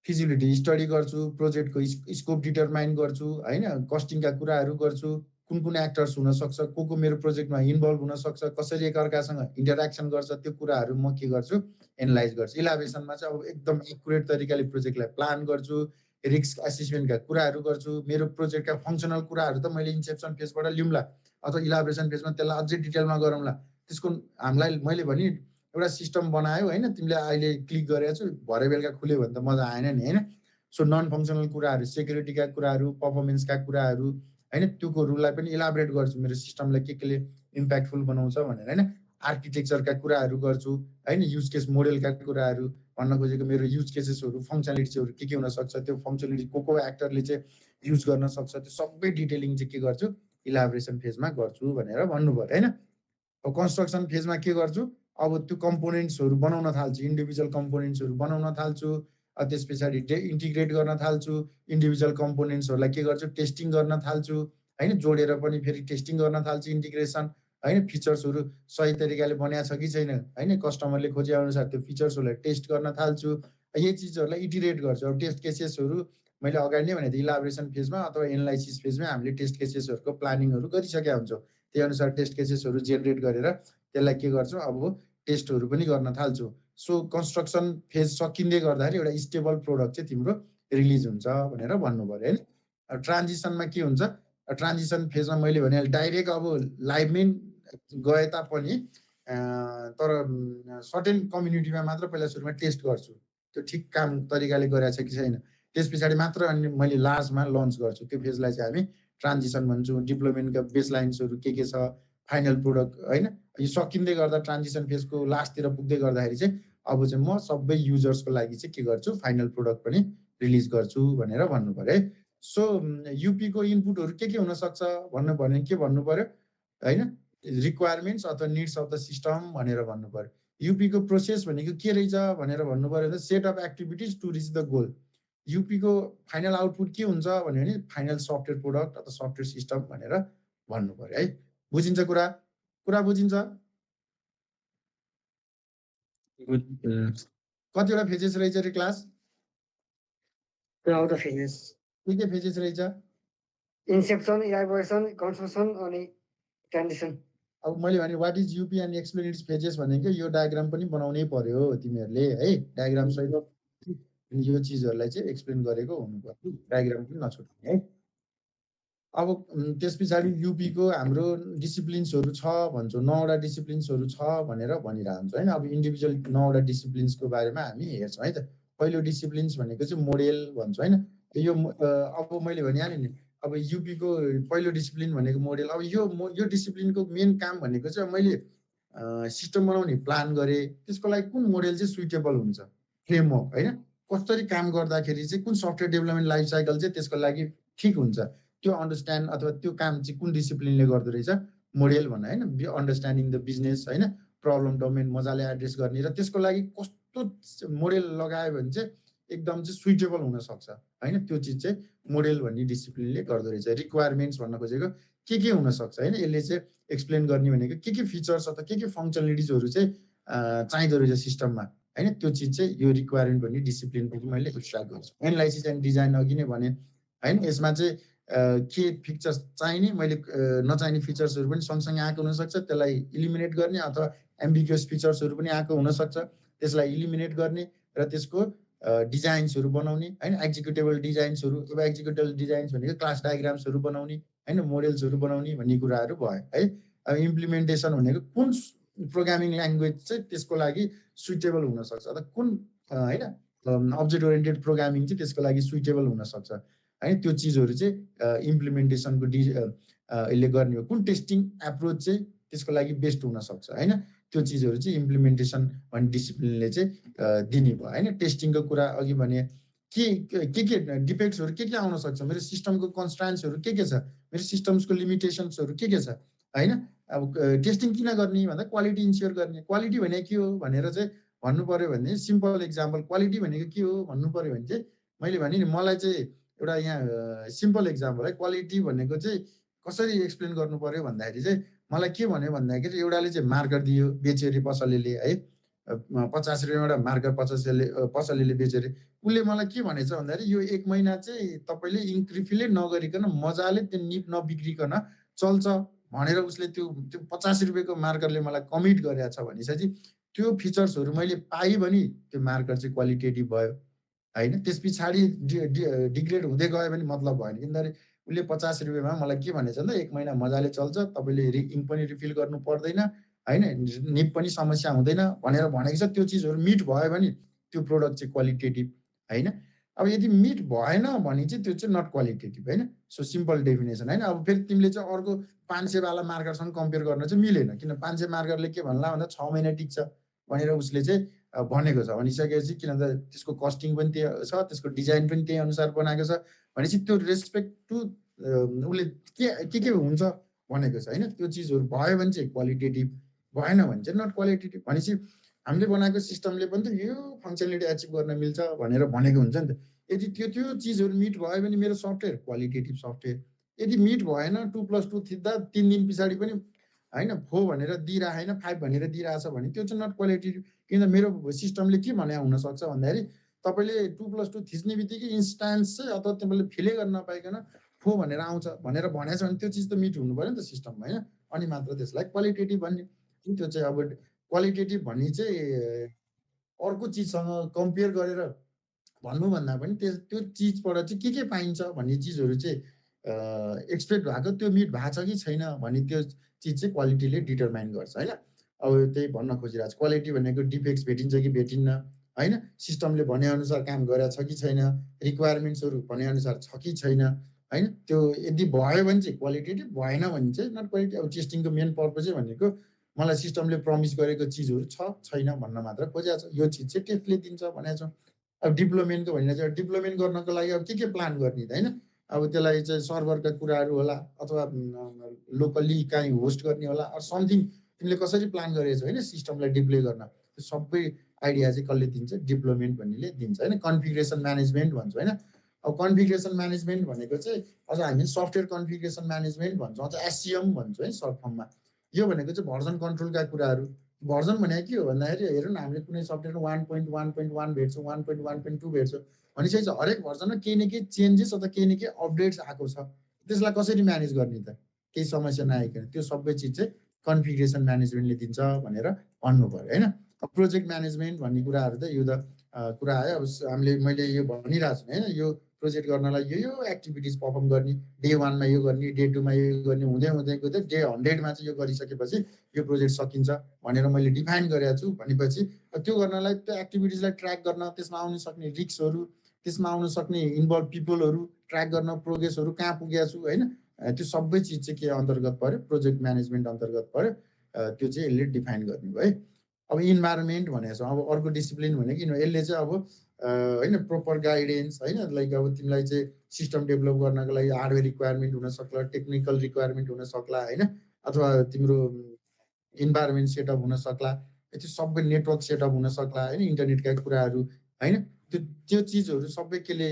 फिजिबिलिटी स्टडी गर्छु, प्रोजेक्टको स्कोप डिटरमाइन गर्छु होइन, कस्टिङका कुराहरू गर्छु, कुन एक्टर्स हुनसक्छ, को मेरो प्रोजेक्टमा इन्भल्भ हुनसक्छ, कसरी एकअर्कासँग इन्टरेक्सन गर्छ, त्यो कुराहरू म के गर्छु, एनालाइज गर्छु। इलाबोरेसनमा चाहिँ अब एकदम एक्युरेट तरिकाले प्रोजेक्टलाई प्लान गर्छु, रिस्क एसेसमेन्टका कुराहरू गर्छु। मेरो प्रोजेक्टका फङ्सनल कुराहरू त मैले इन्सेप्सन फेजबाट लिउँला अथवा इलाबोरेसन फेजमा त्यसलाई अझै डिटेलमा गरौँला। त्यसको हामीलाई मैले भने एउटा सिस्टम बनायो होइन, तिमीले अहिले क्लिक गरेको छु, भरे बेलुका खुल्यो भने त मजा आएन नि होइन। सो नन फङ्सनल कुराहरू, सेक्युरिटीका कुराहरू, पर्फर्मेन्सका कुराहरू होइन, त्यो कुराहरूलाई पनि इलाबोरेट गर्छु, मेरो सिस्टमलाई केले इम्प्याक्टफुल बनाउँछ भनेर होइन। आर्किटेक्चरका कुराहरू गर्छु होइन, युज केस मोडेलका कुराहरू भन्न खोजेको, मेरो युज केसेसहरू, फङ्सनालिटिजहरू के हुनसक्छ, त्यो फङ्सनालिटी को एक्टरले चाहिँ युज गर्न सक्छ, त्यो सबै डिटेलिङ चाहिँ के गर्छु, इलाबोरेसन फेजमा गर्छु भनेर भन्नु पर्यो होइन। अब कन्स्ट्रक्सन फेजमा के गर्छु, अब त्यो कम्पोनेन्ट्सहरू बनाउन थाल्छु, इन्डिभिजुअल कम्पोनेन्ट्सहरू बनाउन थाल्छु त्यस पछाडि इन्टिग्रेट गर्न थाल्छु, इन्डिभिजुअल कम्पोनेन्ट्सहरूलाई के गर्छु टेस्टिङ गर्न थाल्छु हैन, जोडेर पनि फेरि टेस्टिङ गर्न थाल्छु इन्टिग्रेसन हैन, फिचर्सहरू सही तरिकाले बनाएको छ कि छैन हैन, कस्टमरले खोजे अनुसार त्यो फिचर्सहरूलाई टेस्ट गर्न थाल्छु। यही चिजहरूलाई इटिरेट गर्छु। अब टेस्ट केसेसहरू मैले अगाडि नै भनेको थिएँ इलाबोरेसन फेजमा अथवा एनालाइसिस फेजमा हामीले टेस्ट केसेसहरूको प्लानिङहरू गरिसकेका हुन्छौँ। त्यही अनुसार टेस्ट केसेसहरू जेनेरेट गरेर त्यसलाई के गर्छौँ अब टेस्टहरू पनि गर्न थाल्छौँ। सो कन्स्ट्रक्सन फेज सकिँदै गर्दाखेरि एउटा स्टेबल प्रोडक्ट चाहिँ तिम्रो रिलिज हुन्छ भनेर भन्नु पर्यो हैन। ट्रान्जिसनमा के हुन्छ, ट्रान्जिसन फेजमा मैले भने डाइरेक्ट अब लाइभमै गए तापनि तर सर्टेन कम्युनिटीमा मात्र पहिला सुरुमा टेस्ट गर्छु त्यो ठिक काम तरिकाले गरेछ कि छैन, त्यस पछाडि मात्र अनि मैले लार्जमा लन्च गर्छु। त्यो फेजलाई चाहिँ हामी ट्रान्जिसन भन्छौँ। डिप्लोयमेन्टका बेसलाइन्सहरू के छ, फाइनल प्रोडक्ट हैन, यो सकिँदै गर्दा ट्रान्जिसन फेजको लास्टतिर पुग्दै गर्दाखेरि चाहिँ अब चाहिँ म सबै युजर्सको लागि चाहिँ के गर्छु फाइनल प्रोडक्ट पनि रिलिज गर्छु भनेर भन्नु पर्यो है। सो युपीको इनपुटहरू के हुन सक्छ भन्नु भने के भन्नु पर्यो हैन, रिक्वायरमेन्ट्स अथवा निड्स अफ द सिस्टम भनेर भन्नु पर्यो। युपीको प्रोसेस भनेको के रहेछ भनेर भन्नु पर्यो, set of activities to reach the goal. युपीको फाइनल आउटपुट के हुन्छ भन्यो भने फाइनल सफ्टवेयर प्रोडक्ट अथवा सफ्टवेयर सिस्टम भनेर भन्नु पर्यो है। बुझिन्छ कुरा? कुरा बुझिन्छ? कतिवटा फेजेस रहेछ रे क्लास? एउटा फेजेस। के फेजेस रहेछ? इन्सेप्सन, इलाबोरेसन, कन्स्ट्रक्सन अनि ट्रान्जिसन। अब मैले भने what is UP and explain its phases भनेको यो डायग्राम पनि बनाउनै पर्यो तिमीहरूले है। डायग्राम सहित यो चिजहरूलाई चाहिँ एक्सप्लेन गरेको हुनु पर्यो, डायग्राम पनि नछुट्ने है। अब त्यस पछाडि युपीको हाम्रो डिसिप्लिन्सहरू छ भन्छौँ, 9वटा डिसिप्लिन्सहरू छ भनेर भनिरहन्छ हैन। अब इन्डिभिजुअल 9वटा डिसिप्लिन्सको बारेमा हामी हेर्छौँ है त। पहिलो डिसिप्लिन्स भनेको चाहिँ मोडेल भन्छौँ हैन। यो अब मैले भनिहालेँ नि, अब युपीको पहिलो डिसिप्लिन भनेको मोडेल। अब यो डिसिप्लिनको मेन काम भनेको चाहिँ मैले सिस्टम बनाउने प्लान गरेँ, त्यसको लागि कुन मोडेल चाहिँ सुइटेबल हुन्छ, फ्रेमवर्क हैन, कसरी काम गर्दाखेरि चाहिँ कुन सफ्टवेयर डेभलपमेन्ट लाइफ साइकल चाहिँ त्यसको लागि ठिक हुन्छ, त्यो अन्डरस्ट्यान्ड अथवा त्यो काम चाहिँ कुन डिसिप्लिनले गर्दो रहेछ मोडेल भन्ने हैन। अन्डरस्ट्यान्डिङ द बिजनेस हैन, प्रब्लम डोमेन मजाले एड्रेस गर्ने र त्यसको लागि कस्तो मोडेल लगायो भने चाहिँ एकदम चाहिँ सुइटेबल हुन सक्छ हैन, त्यो चिज चाहिँ मोडेल भन्ने डिसिप्लिनले गर्दो रहेछ। रिक्वायरमेन्ट्स भन्न खोजेको के हुन सक्छ हैन, यसले चाहिँ एक्सप्लेन गर्ने भनेको के फिचर्स अथवा के फङ्सनलिटिजहरू चाहिँ चाहिँदो रहेछ सिस्टममा हैन, त्यो चिज चाहिँ यो रिक्वायरमेन्ट भन्ने डिसिप्लिनको मैले एक्सट्र्याक्ट गर्छु। एनालाइसिस एन्ड डिजाइन अघि नै भने हैन, यसमा चाहिँ के फिचर्स चाहिने मैले नचाहिने फिचर्सहरू पनि सँगसँगै आएको हुनसक्छ, त्यसलाई इलिमिनेट गर्ने अथवा एम्बिग्युअस फिचर्सहरू पनि आएको हुनसक्छ, त्यसलाई इलिमिनेट गर्ने र त्यसको डिजाइन्सहरू बनाउने हैन, एक्जिक्युटेबल डिजाइन्सहरू। अब एक्जिक्युटेबल डिजाइन्स भनेको क्लास डायग्राम्सहरू बनाउने हैन, मोडेल्सहरू बनाउने भन्ने कुराहरू भयो है। अब इम्प्लिमेन्टेसन भनेको कुन प्रोग्रामिङ ल्याङ्ग्वेज चाहिँ त्यसको लागि सुइटेबल हुनसक्छ अथवा कुन हैन अब्जेक्ट ओरिएन्टेड प्रोग्रामिङ चाहिँ त्यसको लागि सुइटेबल हुनसक्छ है, त्यो चिजहरू चाहिँ इम्प्लिमेन्टेसनको यसले गर्ने हो। कुन टेस्टिङ एप्रोच चाहिँ त्यसको लागि बेस्ट हुनसक्छ हैन, त्यो चिजहरू चाहिँ इम्प्लिमेन्टेसन भन्ने डिसिप्लिनले चाहिँ दिने भयो हैन। टेस्टिङको कुरा अघि भने के डिफेक्ट्सहरू के आउन सक्छ, मेरो सिस्टमको कन्स्ट्रेन्ट्सहरू के छ, मेरो सिस्टम्सको लिमिटेसन्सहरू के छ हैन। अब टेस्टिङ किन गर्ने भन्दा क्वालिटी इन्स्योर गर्ने। क्वालिटी भनेको के हो भनेर चाहिँ भन्नु पर्यो भने सिम्पल एक्जाम्पल क्वालिटी भनेको के हो भन्नु पर्यो भने चाहिँ मैले भने नि, मलाई चाहिँ एउटा यहाँ सिम्पल एक्जाम्पल है, क्वालिटी भनेको चाहिँ कसरी एक्सप्लेन गर्नु पर्यो भन्दाखेरि चाहिँ मलाई के भन्यो भन्दाखेरि एउटाले चाहिँ मार्कर दियो बेच्यो अरे पसलेले है, 50 रुपियाँमा एउटा मार्कर पसलेले बेच्यो अरे, उसले मलाई के भनेछ भन्दाखेरि यो 1 महिना चाहिँ तपाईँले इन्क्रिफिले नगरिकन मजाले त्यो निप नबिग्रिकन चल्छ भनेर उसले त्यो 50 रुपियाँको मार्करले मलाई कमिट गरेको छ भनेपछि त्यो फिचर्सहरू मैले पाएँ भने त्यो मार्कर चाहिँ क्वालिटेटिभ भयो हैन। त्यस पछाडि डिग्रेड हुँदै गयो भने मतलब भएन, किनभने उसले 50 रुपियाँमा मलाई के भनेछ भन्दा 1 महिना मजाले चल्छ, तपाईँले इङ्क पनि रिफिल गर्नु पर्दैन हैन, निप पनि समस्या हुँदैन भनेर भनेको छ। त्यो चिजहरू मिट भयो भने त्यो प्रोडक्ट चाहिँ क्वालिटेटिभ हैन। अब यदि मिट भएन भने चाहिँ त्यो चाहिँ नट क्वालिटेटिभ हैन। सो सिम्पल डेफिनेसन हैन। अब फेरि तिमीले चाहिँ अर्को 500 वाला मार्करसँग कम्पेयर गर्न चाहिँ मिलेन, किन 500 मार्करले के भन्ला भन्दा 6 महिना टिक्छ भनेर उसले चाहिँ भनेको छ। भनिसकेपछि किन त त्यसको कस्टिङ पनि त्यही छ, त्यसको डिजाइन पनि त्यही अनुसार बनाएको छ भनेपछि त्यो रेस्पेक्ट टु उसले के हुन्छ भनेको छ हैन। त्यो चिजहरू भयो भने चाहिँ क्वालिटेटिभ, भएन भने चाहिँ नट क्वालिटेटिभ भनेपछि हामीले बनाएको सिस्टमले पनि त यो फङ्सनालिटी एचिभ गर्न मिल्छ भनेर भनेको हुन्छ नि त। यदि त्यो चिजहरू मिट भयो भने मेरो सफ्टवेयर क्वालिटेटिभ सफ्टवेयर, यदि मिट भएन 2+2 थिच्दा 3 दिन पछाडि पनि होइन 4 भनेर दिइरहेन 5 भनेर दिइरहेछ भने त्यो चाहिँ नट क्वालिटेटिभ। किन मेरो सिस्टमले के भने हुनसक्छ भन्दाखेरि तपाईँले 2+2 थिच्ने बित्तिकै इन्स्टान्स चाहिँ अथवा तपाईँले फिलै गर्न नपाइकन 4 भनेर आउँछ भनेर भनेछ भने त्यो चिज त मिट हुनु पऱ्यो नि त सिस्टममा होइन, अनि मात्र त्यसलाई क्वालिटेटिभ भन्ने। त्यो चाहिँ अब क्वालिटेटिभ भन्ने चाहिँ अर्को चिजसँग कम्पेयर गरेर भन्नुभन्दा पनि त्यो चिजबाट चाहिँ के पाइन्छ भन्ने चिजहरू चाहिँ एक्सपेक्ट भएको त्यो मिट भएको छ कि छैन भन्ने त्यो चिज चाहिँ क्वालिटीले डिटरमाइन गर्छ होइन। अब त्यही भन्न खोजिरहेको छ क्वालिटी भनेको डिफेक्ट्स भेटिन्छ कि भेटिन्न होइन, सिस्टमले भनेअनुसार काम गरेको छ कि छैन, रिक्वायरमेन्ट्सहरू भनेअनुसार छ कि छैन होइन। त्यो यदि भयो भने चाहिँ क्वालिटेटिभ, भएन भने चाहिँ नट क्वालिटी। अब टेस्टिङको मेन पर्पजै भनेको मलाई सिस्टमले प्रमिस गरेको चिजहरू छ छैन भन्न मात्र खोजेको छ, यो चिज चाहिँ टेस्टले दिन्छ भनेको छ। अब डिप्लोमेन्टको भनेर चाहिँ डिप्लोमेन्ट गर्नको लागि अब के प्लान गर्ने त होइन। अब त्यसलाई चाहिँ सर्भरका कुराहरू होला अथवा लोकल्ली काहीँ होस्ट गर्ने होला अर समथिङ तिमीले कसरी प्लान गरेको छौ होइन सिस्टमलाई डिप्लोय गर्न, त्यो सबै आइडिया चाहिँ कसले दिन्छ, डिप्लोमेन्ट भन्नेले दिन्छ होइन। कन्फिगरेसन म्यानेजमेन्ट भन्छ होइन। अब कन्फिगरेसन म्यानेजमेन्ट भनेको चाहिँ अझ हामी सफ्टवेयर कन्फिगरेसन म्यानेजमेन्ट भन्छौँ, अझ एससिएम भन्छौँ है सर्ट फर्ममा। यो भनेको चाहिँ भर्जन कन्ट्रोलका कुराहरू। भर्जन भनेको के हो भन्दाखेरि हेरौँ न हामीले कुनै सफ्टवेयरमा 1.1.1 भेट्छौँ, 1.1.2 भेट्छौँ भनेपछि चाहिँ हरेक भर्जनमा केही न केही चेन्जेस अथवा केही न केही अपडेट्स आएको छ, त्यसलाई कसरी म्यानेज गर्ने त, केही समस्या नआइकन त्यो सबै चिज चाहिँ कन्फिगरेसन म्यानेजमेन्टले दिन्छ भनेर भन्नु पर्यो होइन। अब प्रोजेक्ट म्यानेजमेन्ट भन्ने कुराहरू त यो त कुरा आयो। अब हामीले मैले यो भनिरहेको छु होइन, यो प्रोजेक्ट गर्नलाई यो एक्टिभिटिज पर्फर्म गर्ने, डे 1मा यो गर्ने, डे 2मा यो गर्ने, हुँदै हुँदै गएर डे 100मा चाहिँ यो गरिसकेपछि यो प्रोजेक्ट सकिन्छ भनेर मैले डिफाइन गरेको छु भनेपछि त्यो गर्नलाई त्यो एक्टिभिटिजलाई ट्र्याक गर्न, त्यसमा आउन सक्ने रिस्कहरू, त्यसमा आउन सक्ने इन्भल्भ पिपलहरू ट्र्याक गर्न, प्रोग्रेसहरू कहाँ पुगेको छु होइन, त्यो सबै चिज चाहिँ के अन्तर्गत पर्यो, प्रोजेक्ट म्यानेजमेन्ट अन्तर्गत पर्यो। त्यो चाहिँ यसले डिफाइन गर्ने भयो है। अब इन्भाइरोमेन्ट भनेको छ, अब अर्को डिसिप्लिन भनेको किन यसले चाहिँ अब होइन प्रोपर गाइडेन्स होइन, लाइक अब तिमीलाई चाहिँ सिस्टम डेभलप गर्नको लागि हार्डवेयर रिक्वायरमेन्ट हुन सक्ला, टेक्निकल रिक्वायरमेन्ट हुन सक्ला होइन, अथवा तिम्रो इन्भाइरोमेन्ट सेटअप हुन सक्ला, त्यो सबै नेटवर्क सेटअप हुन सक्ला होइन, इन्टरनेटका कुराहरू होइन, त्यो चिजहरू सबै केले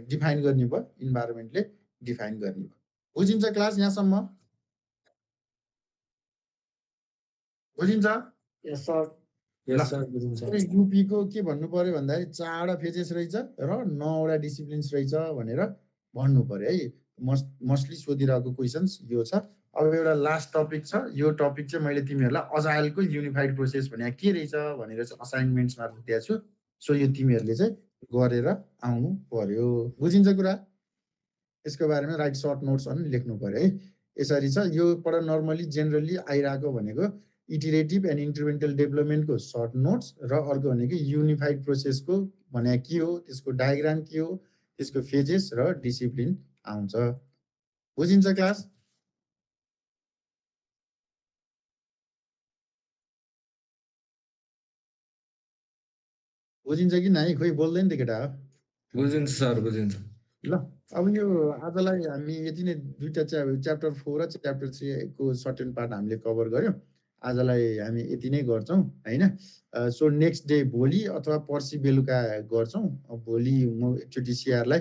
डिफाइन गर्ने भयो, इन्भाइरोमेन्टले डिफाइन गर्ने भयो। बुझिन्छ क्लास यहाँसम्म? बुझिन्छ? यस सर। युपीको के भन्नु पर्यो भन्दाखेरि 4वटा फेजेस रहेछ र 9वटा डिसिप्लिन्स रहेछ भनेर भन्नु पर्यो है। मोस्टली सोधिरहेको क्वेसन्स यो छ। अब एउटा लास्ट टपिक छ, यो टपिक चाहिँ मैले तिमीहरूलाई अजाइलको युनिफाइड प्रोसेस भने के रहेछ भनेर चाहिँ असाइनमेन्ट्समा दिएको छु। सो यो तिमीहरूले चाहिँ गरेर आउनु पर्यो। बुझिन्छ कुरा? यसको बारेमा राइट सर्ट नोट्स पनि लेख्नु पर्यो है। यसरी छ, योबाट नर्मली जेनरली आइरहेको भनेको इटरेटिभ एन्ड इन्क्रिमेन्टल डेभलपमेन्टको सर्ट नोट्स र अर्को भनेको युनिफाइड प्रोसेसको भने के हो, त्यसको डायग्राम के हो, त्यसको फेजेस र डिसिप्लिन आउँछ। बुझिन्छ क्लास? बुझिन्छ कि नै? खोइ बोल्दैन त केटा। बुझिन्छ सर, बुझिन्छ। ल अब यो आजलाई हामी यति नै, दुईटा च्याप्टर 4 र च्याप्टर 3 को सर्टेन पार्ट हामीले कभर गर्यौँ। आजलाई हामी यति नै गर्छौँ होइन। सो नेक्स्ट डे भोलि अथवा पर्सि बेलुका गर्छौँ। भोलि म एकचोटि सिआरलाई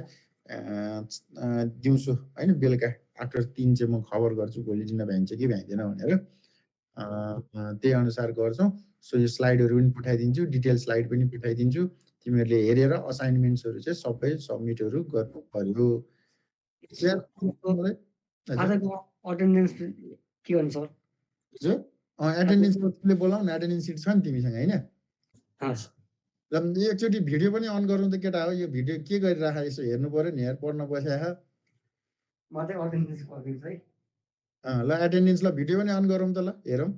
दिउँसो होइन बेलुका आफ्टर 3 चाहिँ म खबर गर्छु भोलि दिन भ्याइन्छ कि भ्याइँदैन भनेर, त्यही अनुसार गर्छौँ। सो यो स्लाइडहरू पनि पठाइदिन्छु, डिटेल स्लाइड पनि पठाइदिन्छु, तिमीहरूले हेरेर असाइनमेन्ट्सहरू चाहिँ सबै सबमिटहरू गर्नु पर्यो। आजको अटेन्डेन्स के भन्छ सर? हजुर एटेन्डेन्स तिमीले बोलाउ न, एटेन्डेन्स सिट छ नि तिमीसँग होइन? एकचोटि भिडियो पनि अन गरौँ त केटा हो, यो भिडियो के गरिराख यसो हेर्नु पर्यो नि यार, पढ्न बस्या। म चाहिँ अटेन्डेन्स गरिदिन्छु है। ल एटेन्डेन्स ल भिडियो पनि अन गरौँ त, ल हेरौँ।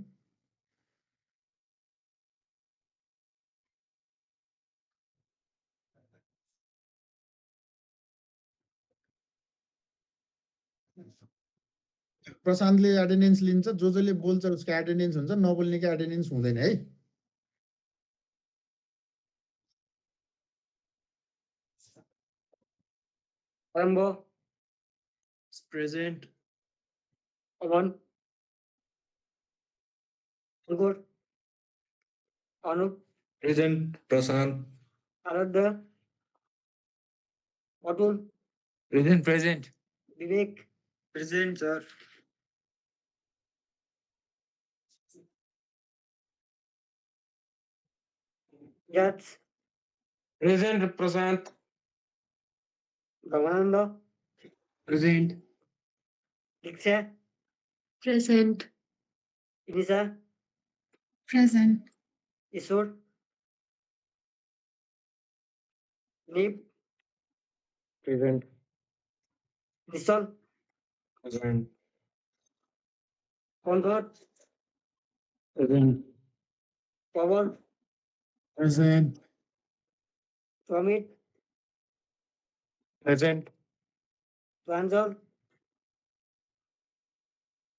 प्रशान्तले एटेन्डेन्स लिन्छ, जसले बोल्छ उसको एटेन्डेन्स हुन्छ, नबोल्नेको एटेन्डेन्स हुँदैन है। Rambo. Present. Avan. Good. Anup, present Prashant, Aaradhya, Atul, present Vivek, present sir याच, present Prashant, Bhagwanand, present Diksha, Present. Inisa, Present. Ishwar, निप, प्रेजेन्ट निश्चल, प्रेजेन्ट कङ्कट, present Pawan, present Pramit, present Pranjal,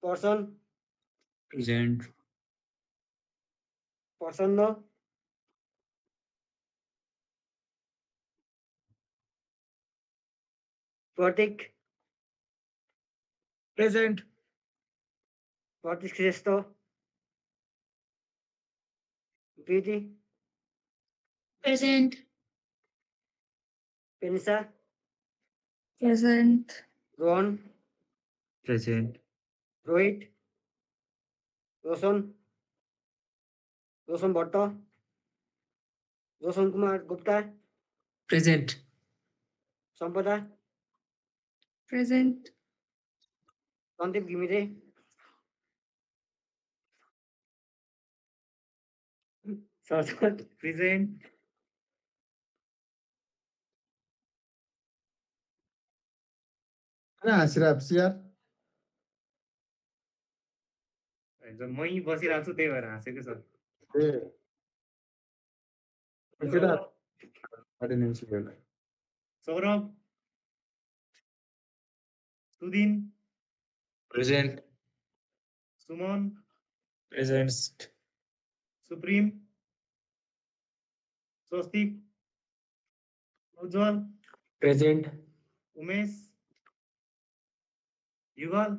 person, present Prasanna, Pratik, present Pratik Shrestha, Preeti, Present. पेनिसा, Present. Rohan, present Rohit, Roshan, Roshan Bhatt, Roshan Kumar Gupta, present Sampada, Present. Sandeep Ghimire, Saraswat, present, हाँसिरहेको सियार मै बसिरहेको छु त्यही भएर हाँसेको छ। ए केटा अटेन्डेन्स बेला सौरभ, सुदिन, प्रेजेन्ट सुमन, प्रेजेन्ट सुप्रिम, स्वस्तिक, उज्जवल, प्रेजेन्ट उमेश, युगल,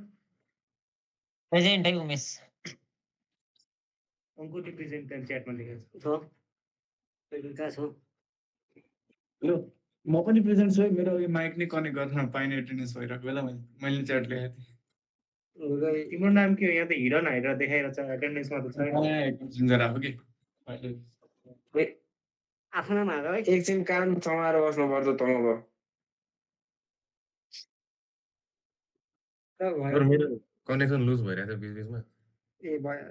प्रेजेन्ट है उमेश। अङ्कुटी प्रेजेन्ट त्यहाँ च्याटमा लेखेको छ कहाँ छ हेलो म पनि प्रेजेन्ट छु है मेरो यो माइक नै कनेक्ट गर्न पाइने एटेन्डेन्स भइरहेको बेला मैले च्याट लेखेको थिएँ तिम्रो नाम के हो? यहाँ त हिरन हाइर देखाइरहेको छ एटेन्डेन्समा त छैन। गराएको कि आफ्नो नाम हाल है। एकछिन कान समाएर बस्नुपर्छ तँ अब मेरो कनेक्सन लुज भइरहेको छ बिचबिचमा। ए भयो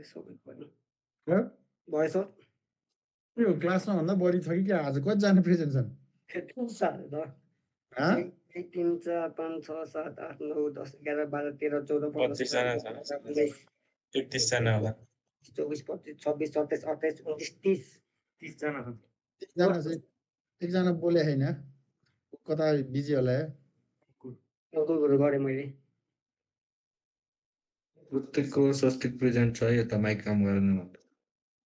सबै पनि भयो सर। यो क्लासमा भन्दा बढी छ कि क्या आज कतिजना प्रेजेन्ट छन्? 1 2 3 4 5 6 7 8 9 10 11 12 13 14 15 25 जना छ 31 जना होला 24 25 26 27 28 29 30 जना छन्। एकजना चाहिँ एकजना बोले होइन कता बिजी होला गुगल गरेँ मैले। प्रत्येकको स्वस्तिक प्रेजेन्ट छ यो त माइक काम गरेन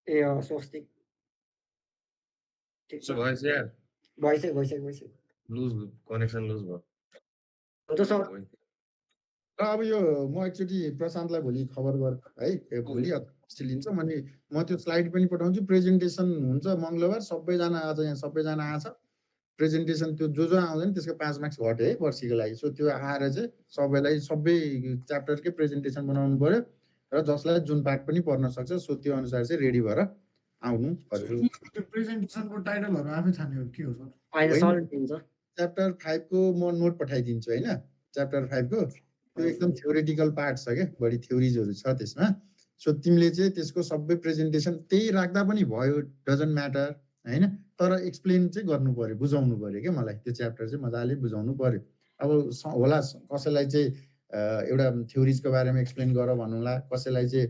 ए स्वस्तिक भएछ यार भइसक्यो लुज कनेक्सन लुज भयो। हुन्छ सर। र अब यो म एकचोटि प्रशान्तलाई भोलि खबर गर है भोलि अस्ति लिन्छ अनि म त्यो स्लाइड पनि पठाउँछु। प्रेजेन्टेसन हुन्छ मङ्गलबार सबैजना आज यहाँ सबैजना आछ प्रेजेन्टेसन त्यो जो आउँदैन त्यसको 5 मार्क्स घट्यो है वर्षीको लागि। सो त्यो आएर चाहिँ सबैलाई सबै च्याप्टरकै प्रेजेन्टेसन बनाउनु पर्यो र जसलाई जुन पार्ट पनि पर्न सक्छ सो त्यो अनुसार चाहिँ रेडी भएर आउनु पर्यो। प्रेजेन्टेसनको टाइटलहरु आफै छान्ने हो के हो सर? च्याप्टर 5 को म नोट पठाइदिन्छु हैन। च्याप्टर 5 को त्यो एकदम थ्योरेटिकल पार्ट छ के बढी थ्योरिजहरु छ त्यसमा। सो तिमीले चाहिँ त्यसको सबै प्रेजेन्टेसन त्यही राख्दा पनि भयो डजन्ट म्याटर हैन। तर एक्सप्लेन चाहिँ गर्नु पर्यो बुझाउनु पर्यो के मलाई त्यो च्याप्टर चाहिँ मजाले बुझाउनु पर्यो। अब होला कसैलाई चाहिँ एउटा थ्योरिजको बारेमा एक्सप्लेन गर भन्नुला कसैलाई चाहिँ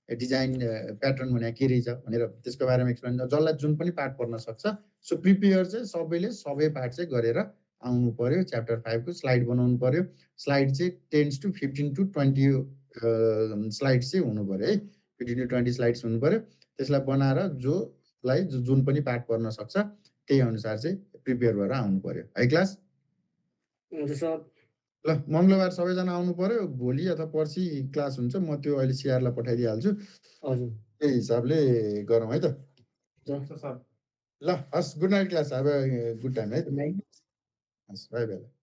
डिजाइन प्याटर्न भने के रहेछ भनेर त्यसको बारेमा एक्सप्लेन जसलाई जुन पनि पार्ट पर्न सक्छ। सो प्रिपेयर चाहिँ सबैले सबै पार्ट चाहिँ गरेर आउनु पर्यो। च्याप्टर 5 को स्लाइड बनाउनु पर्यो। स्लाइड चाहिँ 10 to 15 to 20 स्लाइड्स चाहिँ हुनु पर्यो है। 15 to 20 स्लाइड्स हुनु पर्यो। त्यसलाई बनाएर जोलाई जुन पनि पार्ट पर्न सक्छ त्यही अनुसार चाहिँ प्रिपेयर भएर आउनु पर्यो है क्लास। हुन्छ सर। ल मङ्गलबार सबैजना आउनु पर्यो भोलि अथवा पर्सि क्लास हुन्छ म त्यो अहिले सिआरलाई पठाइदिइहाल्छु हजुर त्यही हिसाबले गरौँ है त सर ल हस् गुड नाइट क्लास अब गुड टाइम है Good night. हस् बाई बाई